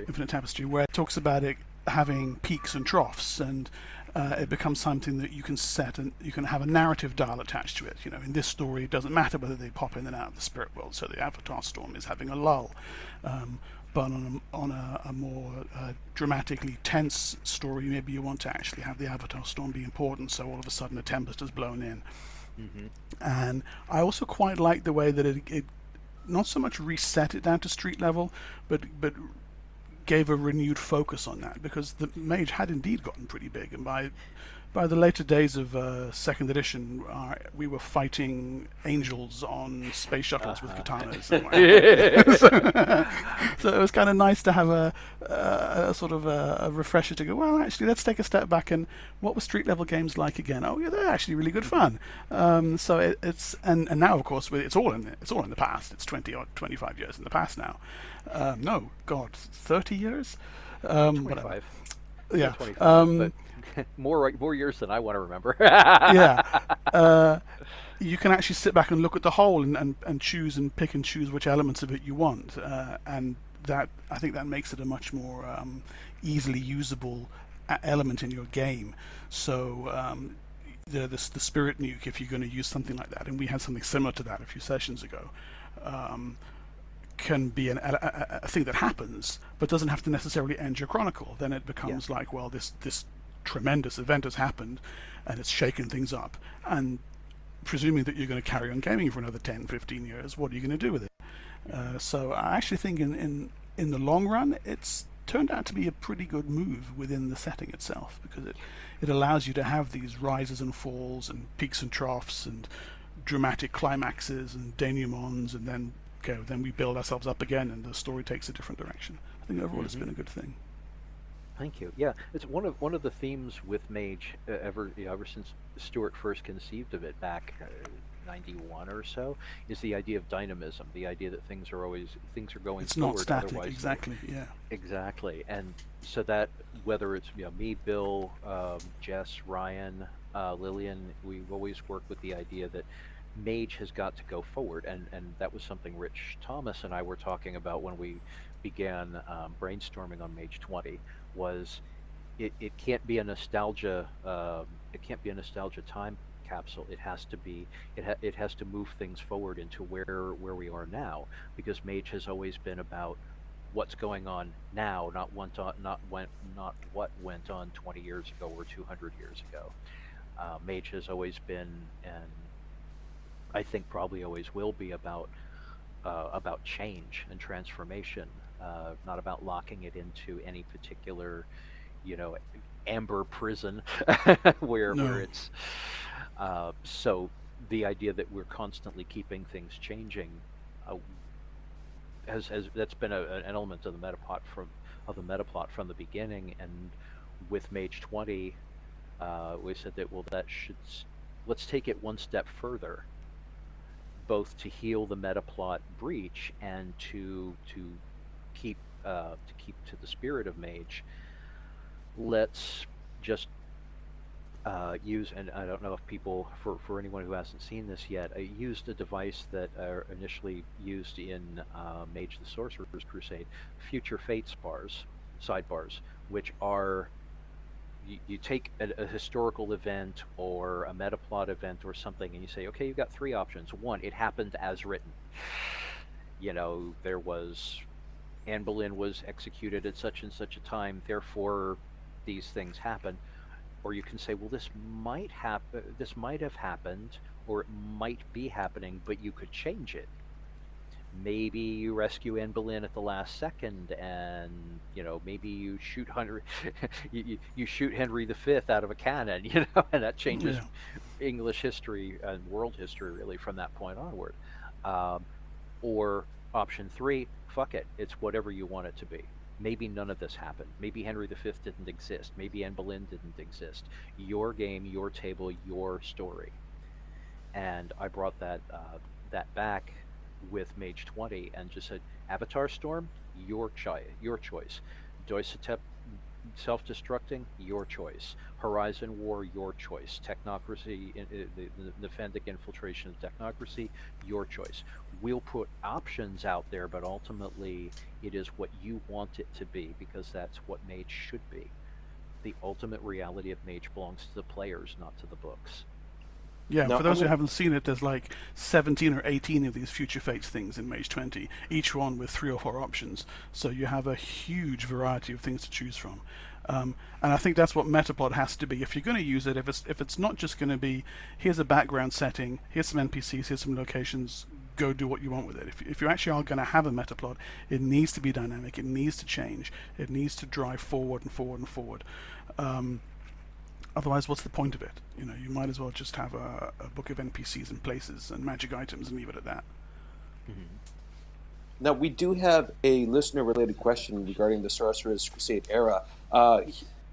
Infinite Tapestry, where it talks about it having peaks and troughs, and it becomes something that you can set, and you can have a narrative dial attached to it. You know, in this story, it doesn't matter whether they pop in and out of the spirit world. So the Avatar Storm is having a lull. But on a more dramatically tense story, maybe you want to actually have the Avatar Storm be important, so all of a sudden a tempest has blown in. Mm-hmm. And I also quite like the way that it not so much reset it down to street level, but gave a renewed focus on that, because the Mage had indeed gotten pretty big, and by the later days of second edition, we were fighting angels on space shuttles with katanas. So it was kind of nice to have a sort of a refresher to go, well, actually, let's take a step back, and what were street level games like again? Oh, yeah, they're actually really good fun. So it's and now, of course, it's all in the past. It's 25 years in the past now. No, God, 30 years? 25. Yeah. 25, but more years than I want to remember. Yeah. You can actually sit back and look at the whole and choose and pick and choose which elements of it you want. And that, I think that makes it a much more easily usable element in your game. So the spirit nuke, if you're going to use something like that, and we had something similar to that a few sessions ago, can be a thing that happens, but doesn't have to necessarily end your chronicle. Then it becomes like, well, this tremendous event has happened, and it's shaken things up. And presuming that you're going to carry on gaming for another 10, 15 years, what are you going to do with it? So I actually think in the long run, it's turned out to be a pretty good move within the setting itself, because it allows you to have these rises and falls and peaks and troughs and dramatic climaxes and denouements, and then we build ourselves up again, and the story takes a different direction. I think overall it's been a good thing. Thank you. Yeah, it's one of the themes with Mage ever since Stuart first conceived of it back 91 or so, is the idea of dynamism, the idea that things are going it's forward. Not static, otherwise, exactly. Yeah. Exactly, and so that whether it's me, Bill, Jess, Ryan, Lillian, we've always worked with the idea that Mage has got to go forward, and that was something Rich Thomas and I were talking about when we began brainstorming on Mage 20. Was it can't be a nostalgia time capsule. It has to be it has to move things forward into where we are now, because Mage has always been about what's going on now, not what went on 20 years ago or 200 years ago. Mage has always been, and I think probably always will be, about change and transformation, not about locking it into any particular, amber prison where it's. So the idea that we're constantly keeping things changing has that's been an element of the metaplot from the beginning. And with Mage 20, we said that let's take it one step further, both to heal the metaplot breach and to keep to the spirit of Mage. Let's just use, and I don't know if people, for anyone who hasn't seen this yet, I used a device that initially used in Mage the Sorcerer's Crusade, Future Fates sidebars, which are you take a historical event or a metaplot event or something, and you say, okay, you've got three options. One, it happened as written. There was Anne Boleyn was executed at such and such a time, therefore these things happen. Or you can say, well, this might happen, this might have happened, or it might be happening, but you could change it. Maybe you rescue Anne Boleyn at the last second, and maybe you shoot Henry, you shoot Henry V out of a cannon, and that changes Yeah. English history and world history really from that point onward. Um, or option three, fuck it, it's whatever you want it to be. Maybe none of this happened. Maybe Henry V didn't exist. Maybe Anne Boleyn didn't exist. Your game, your table, your story. And I brought that back with Mage 20 and just said, Avatar Storm, your choice. Doissetep self-destructing, your choice. Horizon War, your choice. Technocracy, the Fendic infiltration of technocracy, your choice. We'll put options out there, but ultimately it is what you want it to be, because that's what Mage should be. The ultimate reality of Mage belongs to the players, not to the books. Yeah, Now, for those who haven't seen it, there's like 17 or 18 of these Future Fates things in Mage 20, each one with 3 or 4 options. So you have a huge variety of things to choose from. And I think that's what Metaplot has to be. If you're going to use it, if it's not just going to be, here's a background setting, here's some NPCs, here's some locations, go do what you want with it. If you actually are going to have a Metaplot, it needs to be dynamic, it needs to change, it needs to drive forward and forward and forward. Otherwise, what's the point of it? You might as well just have a book of NPCs and places and magic items and leave it at that. Mm-hmm. Now, we do have a listener-related question regarding the Sorcerer's Crusade era.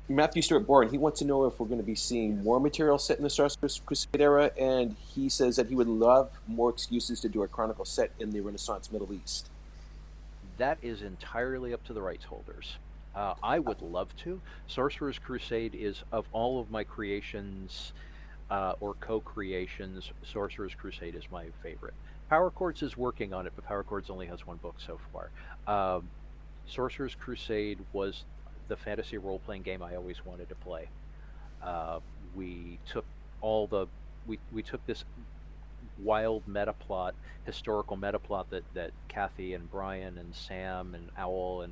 Matthew Stewart Bourne, he wants to know if we're going to be seeing more material set in the Sorcerer's Crusade era, and he says that he would love more excuses to do a chronicle set in the Renaissance Middle East. That is entirely up to the rights holders. I would love to. Sorcerer's Crusade is, of all of my creations or co-creations, Sorcerer's Crusade is my favorite. Power Chords is working on it, but Power Chords only has one book so far. Sorcerer's Crusade was the fantasy role-playing game I always wanted to play. We took we took this wild metaplot, historical metaplot that Kathy and Brian and Sam and Owl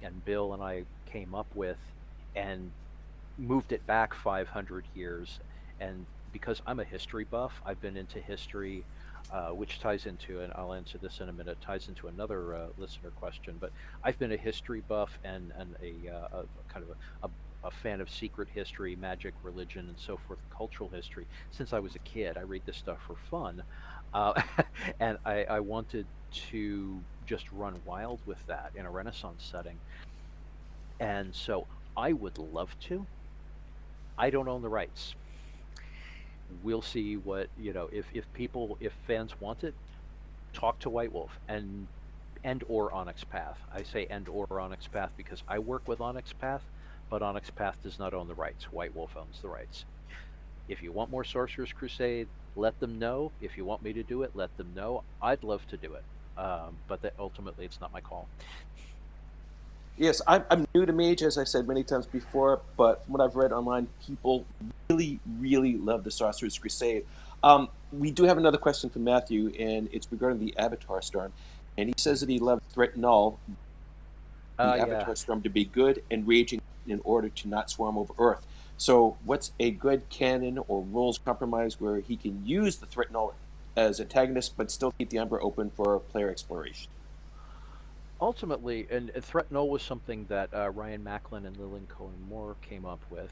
and Bill and I came up with, and moved it back 500 years. And because I'm a history buff, I've been into history, which ties into, and I'll answer this in a minute, ties into another listener question. But I've been a history buff and a kind of a fan of secret history, magic, religion, and so forth, cultural history, since I was a kid. I read this stuff for fun. And I wanted to just run wild with that in a Renaissance setting. And so I would love to. I don't own the rights. We'll see what, if fans want it, talk to White Wolf and or Onyx Path. I say and or Onyx Path because I work with Onyx Path, but Onyx Path does not own the rights. White Wolf owns the rights. If you want more Sorcerer's Crusade, let them know. If you want me to do it, let them know. I'd love to do it, but ultimately it's not my call. Yes, I'm new to Mage, as I said many times before, but from what I've read online, people really, really love the Sorcerer's Crusade. We do have another question from Matthew, and it's regarding the Avatar Storm. And he says that he loves Threat Null, the Avatar Storm, to be good and raging in order to not swarm over Earth. So what's a good canon or rules compromise where he can use the Threat Null as antagonist, but still keep the Umbra open for player exploration? Ultimately, and Threat Null was something that Ryan Macklin and Lillian Cohen Moore came up with.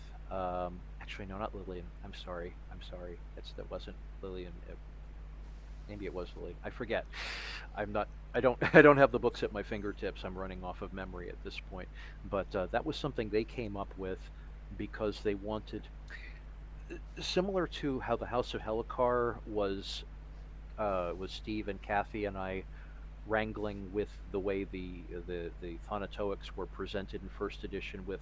Actually, no, not Lillian. I'm sorry. That wasn't Lillian. Maybe it was Lillian. I forget. I don't have the books at my fingertips. I'm running off of memory at this point. But that was something they came up with because they wanted, similar to how the House of Helekar was Steve and Kathy and I wrangling with the way the Thonatoics were presented in first edition, with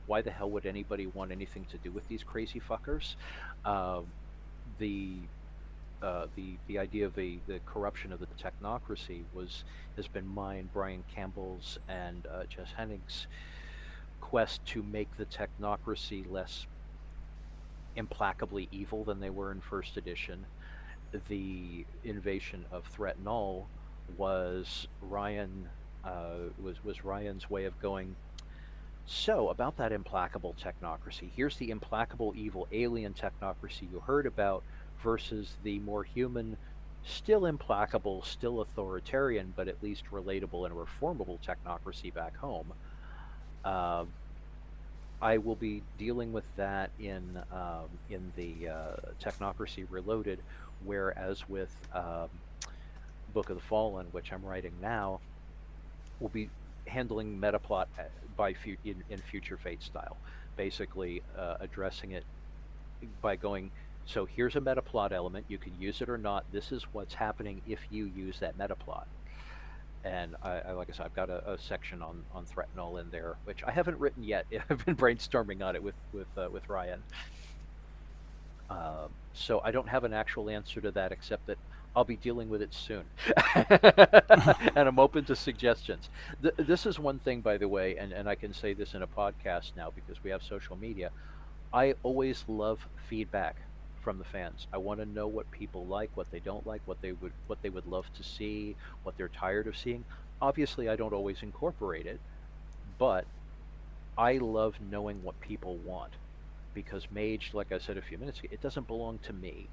why the hell would anybody want anything to do with these crazy fuckers? The idea of the corruption of the technocracy has been mine, Brian Campbell's, and Jess Hennig's quest to make the technocracy less implacably evil than they were in first edition. The invasion of Threat Null was Ryan was Ryan's way of going. So, about that implacable technocracy, here's the implacable evil alien technocracy you heard about versus the more human, still implacable, still authoritarian, but at least relatable and reformable technocracy back home. Uh, I will be dealing with that in the Technocracy Reloaded, whereas with Book of the Fallen, which I'm writing now, we'll be handling Metaplot in Future Fate style, basically addressing it by going, so here's a Metaplot element, you can use it or not, this is what's happening if you use that Metaplot. And I like I said, I've got a section on Threat Null in there, which I haven't written yet. I've been brainstorming on it with Ryan. So I don't have an actual answer to that, except that I'll be dealing with it soon, and I'm open to suggestions. This is one thing, by the way, and I can say this in a podcast now because we have social media. I always love feedback from the fans. I want to know what people like, what they don't like, what they would love to see, what they're tired of seeing. Obviously, I don't always incorporate it, but I love knowing what people want, because Mage, like I said a few minutes ago, it doesn't belong to me.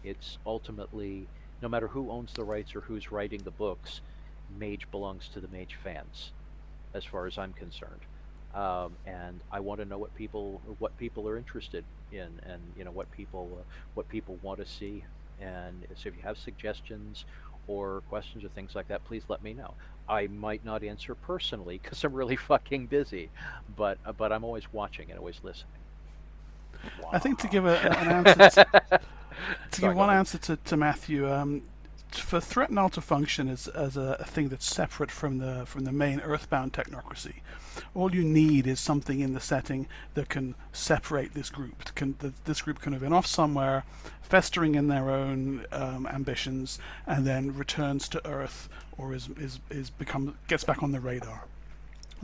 It's ultimately, no matter who owns the rights or who's writing the books, Mage belongs to the Mage fans, as far as I'm concerned. And I want to know what people are interested in, and what people want to see. And so if you have suggestions or questions or things like that, please let me know. I might not answer personally because I'm really fucking busy, but I'm always watching and always listening. Wow. I think to give an answer give one answer to Matthew, for Threat Null to function as a thing that's separate from the main Earthbound technocracy, all you need is something in the setting that can separate this group. This group can have been off somewhere, festering in their own ambitions, and then returns to Earth, or gets back on the radar.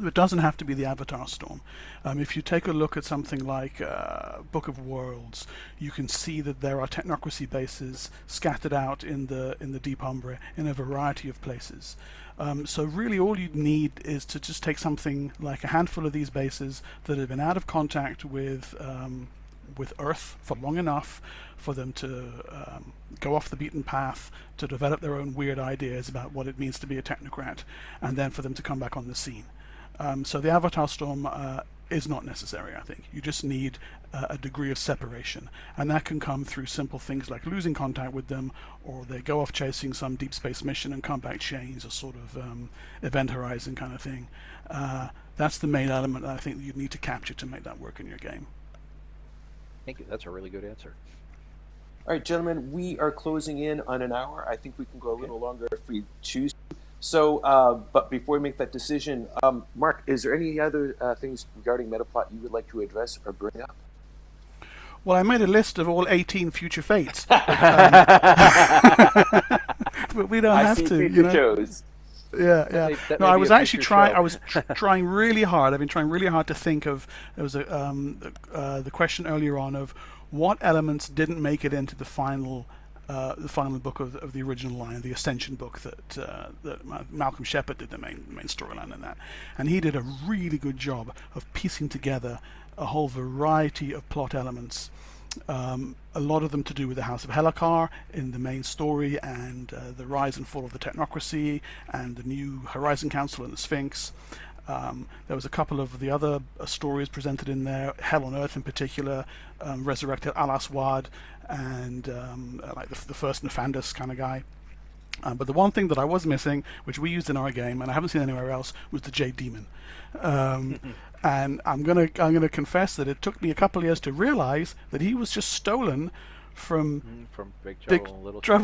It doesn't have to be the Avatar Storm. If you take a look at something like Book of Worlds, you can see that there are technocracy bases scattered out in the Deep Umbra in a variety of places. So really all you need is to just take something like a handful of these bases that have been out of contact with Earth for long enough for them to go off the beaten path, to develop their own weird ideas about what it means to be a technocrat, and then for them to come back on the scene. So the Avatar Storm is not necessary, I think. You just need a degree of separation, and that can come through simple things like losing contact with them, or they go off chasing some deep space mission and come back changed, a sort of event horizon kind of thing. That's the main element that I think that you need to capture to make that work in your game. Thank you. That's a really good answer. All right, gentlemen, we are closing in on an hour. I think we can go a little longer if we choose. So, but before we make that decision, Mark, is there any other things regarding Metaplot you would like to address or bring up? Well, I made a list of all 18 future fates. But we don't have to, you know. Shows. Yeah. No, I was actually trying. I was trying really hard. I've been trying really hard to think of. There was the question earlier on of what elements didn't make it into the final book of the original line, the Ascension book that Malcolm Shepard did the main storyline in that, and he did a really good job of piecing together a whole variety of plot elements. A lot of them to do with the House of Helekar in the main story, and the rise and fall of the technocracy, and the new Horizon Council and the Sphinx. There was a couple of the other stories presented in there, Hell on Earth in particular, resurrected Al-Aswad, and like the first Nefandus kind of guy. But the one thing that I was missing, which we used in our game, and I haven't seen anywhere else, was the Jade Demon. And I'm gonna confess that it took me a couple of years to realize that he was just stolen from Big Trouble in Little China.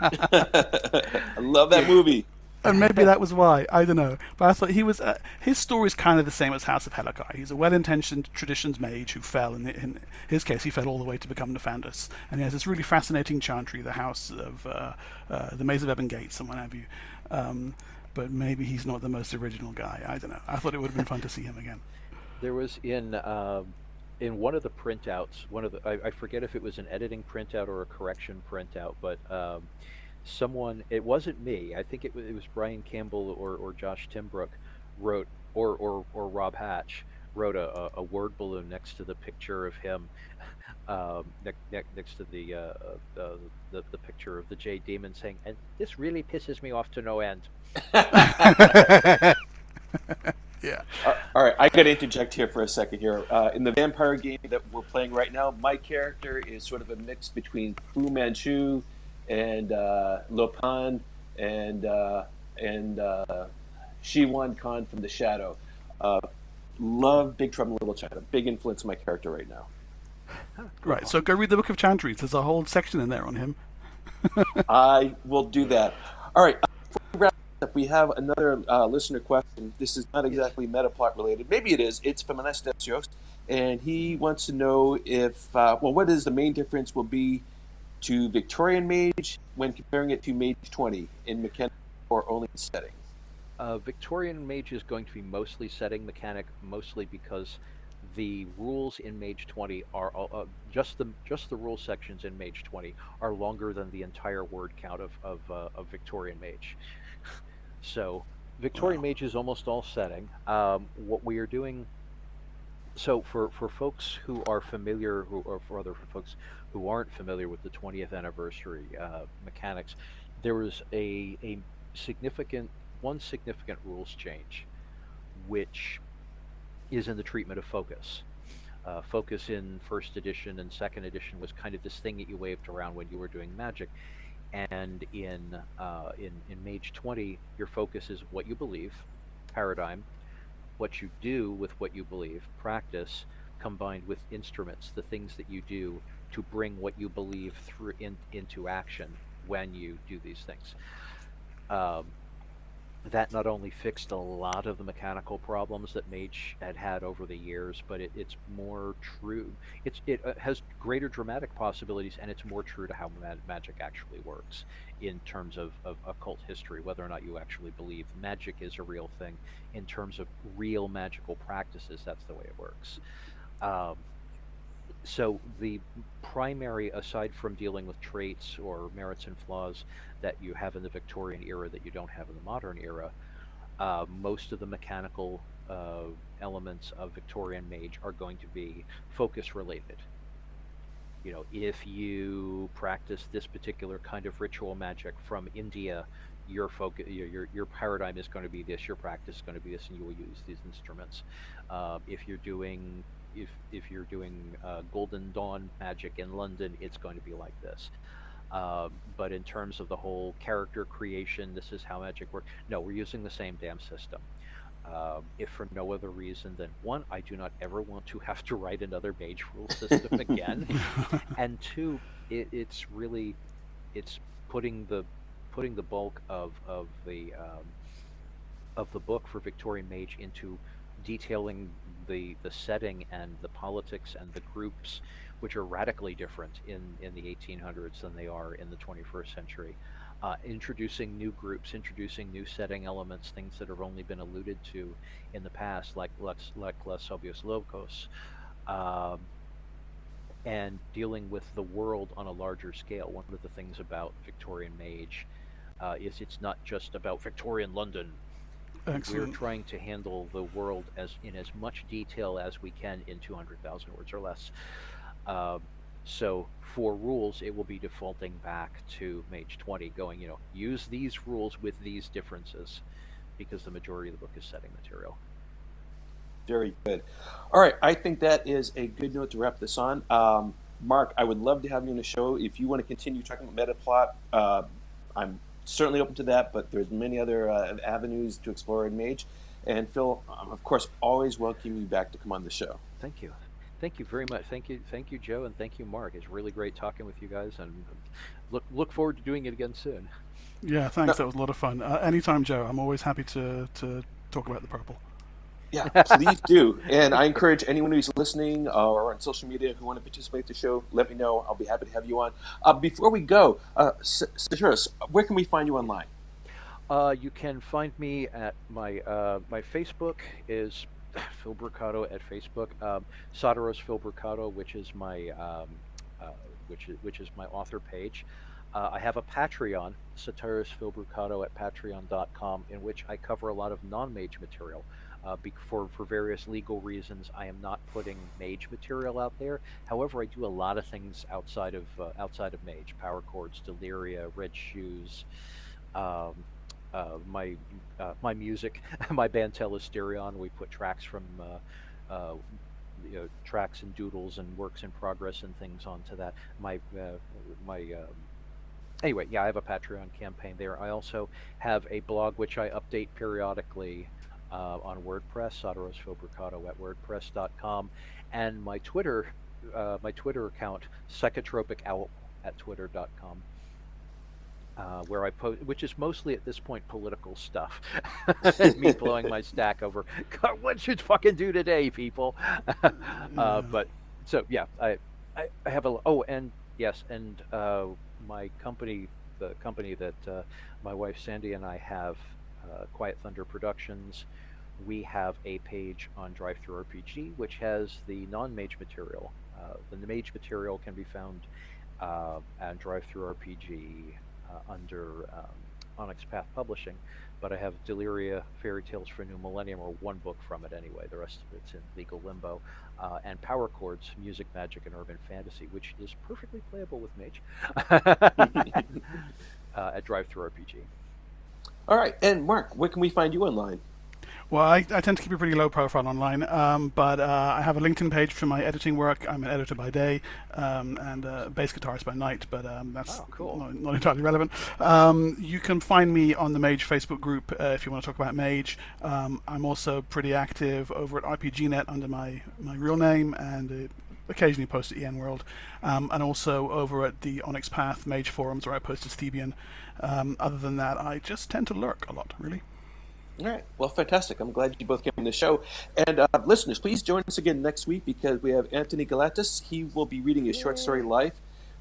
I love that movie. And maybe that was why, I don't know. But I thought he was his story is kind of the same as House of Helekar. He's a well-intentioned traditions mage who fell. In his case, he fell all the way to become Nefandus. And he has this really fascinating Chantry, the House of the Maze of Ebon Gates and what have you. But maybe he's not the most original guy. I don't know. I thought it would have been fun to see him again. There was in one of the printouts, I forget if it was an editing printout or a correction printout, but someone, it wasn't me, I think it was Brian Campbell or Josh Timbrook wrote, or Rob Hatch wrote a word balloon next to the picture of him, next to the picture of the Jade Demon, saying, "And this really pisses me off to no end." Yeah. All right, I got to interject here for a second here. In the vampire game that we're playing right now, my character is sort of a mix between Fu Manchu and Lopan and Shiwan Khan from The Shadow. Uh, love Big Trouble in Little China. Big influence on my character right now. Right. So go read the Book of Chantries. There's a whole section in there on him. I will do that. All right. Before we wrap up, we have another listener question. This is not exactly Metaplot related. Maybe it is. It's from Anastasios, and he wants to know if, what is the main difference will be to Victorian Mage when comparing it to Mage 20 in mechanic or only in setting? Victorian Mage is going to be mostly setting mechanic, mostly because the rules in Mage 20 are just the rule sections in Mage 20 are longer than the entire word count of Victorian Mage. So Victorian Mage is almost all setting. What we are doing. So for folks who are familiar, or for other folks who aren't familiar with the 20th anniversary mechanics, there was a significant rules change, which is in the treatment of focus. Focus in first edition and second edition was kind of this thing that you waved around when you were doing magic, and in Mage 20, your focus is what you believe, paradigm, what you do with what you believe, practice, combined with instruments, the things that you do to bring what you believe into action when you do these things. That not only fixed a lot of the mechanical problems that Mage had over the years, but it's more true. It has greater dramatic possibilities, and it's more true to how magic actually works in terms of occult history, whether or not you actually believe magic is a real thing. In terms of real magical practices, that's the way it works. So the primary, aside from dealing with traits or merits and flaws that you have in the Victorian era that you don't have in the modern era, most of the mechanical elements of Victorian Mage are going to be focus related. You know, if you practice this particular kind of ritual magic from India, your focus, your paradigm is going to be this, your practice is going to be this, and you will use these instruments. If you're doing Golden Dawn magic in London, it's going to be like this. But in terms of the whole character creation, this is how magic works. No, we're using the same damn system. If for no other reason than, one, I do not ever want to have to write another Mage rule system again, and two, it's putting the bulk of the book for Victorian Mage into detailing the setting and the politics and the groups, which are radically different in the 1800s than they are in the 21st century. Introducing new groups, introducing new setting elements, things that have only been alluded to in the past, like Les Sobios Locos, and dealing with the world on a larger scale. One of the things about Victorian Mage is it's not just about Victorian London. Excellent. We're trying to handle the world in as much detail as we can in 200,000 words or less. So for rules, it will be defaulting back to Mage 20, going, use these rules with these differences, because the majority of the book is setting material. Very good. All right, I think that is a good note to wrap this on. Mark, I would love to have you on the show. If you want to continue talking about Metaplot, I'm certainly open to that, but there's many other avenues to explore in Mage. And Phil, of course, always welcome you back to come on the show. Thank you. Thank you very much. Thank you, Joe, and thank you, Mark. It's really great talking with you guys, and look forward to doing it again soon. Yeah, thanks. That was a lot of fun. Anytime, Joe. I'm always happy to talk about the purple. Yeah, please do. And I encourage anyone who's listening or on social media who want to participate in the show, let me know. I'll be happy to have you on. Before we go, Satyros, where can we find you online? You can find me at my Facebook is Phil Brucato at Facebook. Satyros Phil Brucato, which is my which is my author page. I have a Patreon, Satyros Brucato at patreon.com, in which I cover a lot of non-mage material. For various legal reasons, I am not putting mage material out there. However, I do a lot of things outside of mage: power chords, Deliria, Red Shoes, um, my my music, my band Telesterion. We put tracks from tracks and doodles and works in progress and things onto that. My Anyway, yeah, I have a Patreon campaign there. I also have a blog which I update periodically on WordPress, Satyros at wordpress.com, and my Twitter account, Psychotropic Owl at twitter.com. Where I post, which is mostly at this point political stuff, and me blowing my stack over God, what should fucking do today, people. But so yeah, I have a and yes, and my company, the company that my wife Sandy and I have, Quiet Thunder Productions. We have a page on Drive-Thru RPG, which has the non-mage material. The mage material can be found on Drive-Thru RPG under Onyx Path Publishing, but I have Deliria Fairy Tales for New Millennium, or one book from it anyway. The rest of it's in legal limbo. And Power Chords, Music, Magic, and Urban Fantasy, which is perfectly playable with Mage at Drive-Thru RPG. All right, and Mark, where can we find you online? Well, I tend to keep a pretty low profile online, but I have a LinkedIn page for my editing work. I'm an editor by day and a bass guitarist by night, but that's cool. not entirely relevant. You can find me on the Mage Facebook group if you want to talk about Mage. I'm also pretty active over at RPGNet under my real name, and occasionally post at EN World, and also over at the Onyx Path Mage forums where I post as Thebian. Other than that, I just tend to lurk a lot, really. All right. Well, fantastic. I'm glad you both came on the show. And listeners, please join us again next week because we have Anthony Galatis. He will be reading his short story, Life,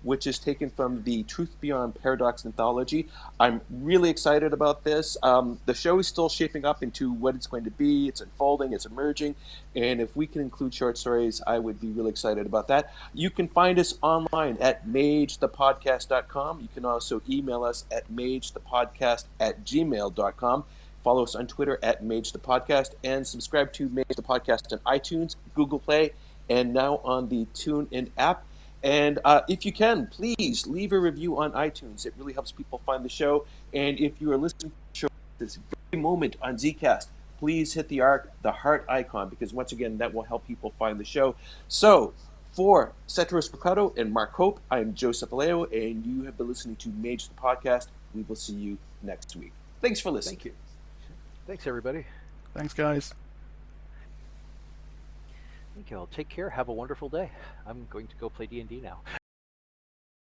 which is taken from the Truth Beyond Paradox anthology. I'm really excited about this. The show is still shaping up into what it's going to be. It's unfolding. It's emerging. And if we can include short stories, I would be really excited about that. You can find us online at magethepodcast.com. You can also email us at magethepodcast@gmail.com. Follow us on Twitter at Mage the Podcast, and subscribe to Mage the Podcast on iTunes, Google Play, and now on the TuneIn app. And if you can, please leave a review on iTunes. It really helps people find the show. And if you are listening to the show at this very moment on Zcast, please hit the heart icon, because once again, that will help people find the show. So, for Satyros Brucato and Mark Hope, I'm Joseph Aleo, and you have been listening to Mage the Podcast. We will see you next week. Thanks for listening. Thank you. Thanks, everybody. Thanks, guys. Thank you all. Take care. Have a wonderful day. I'm going to go play D&D now.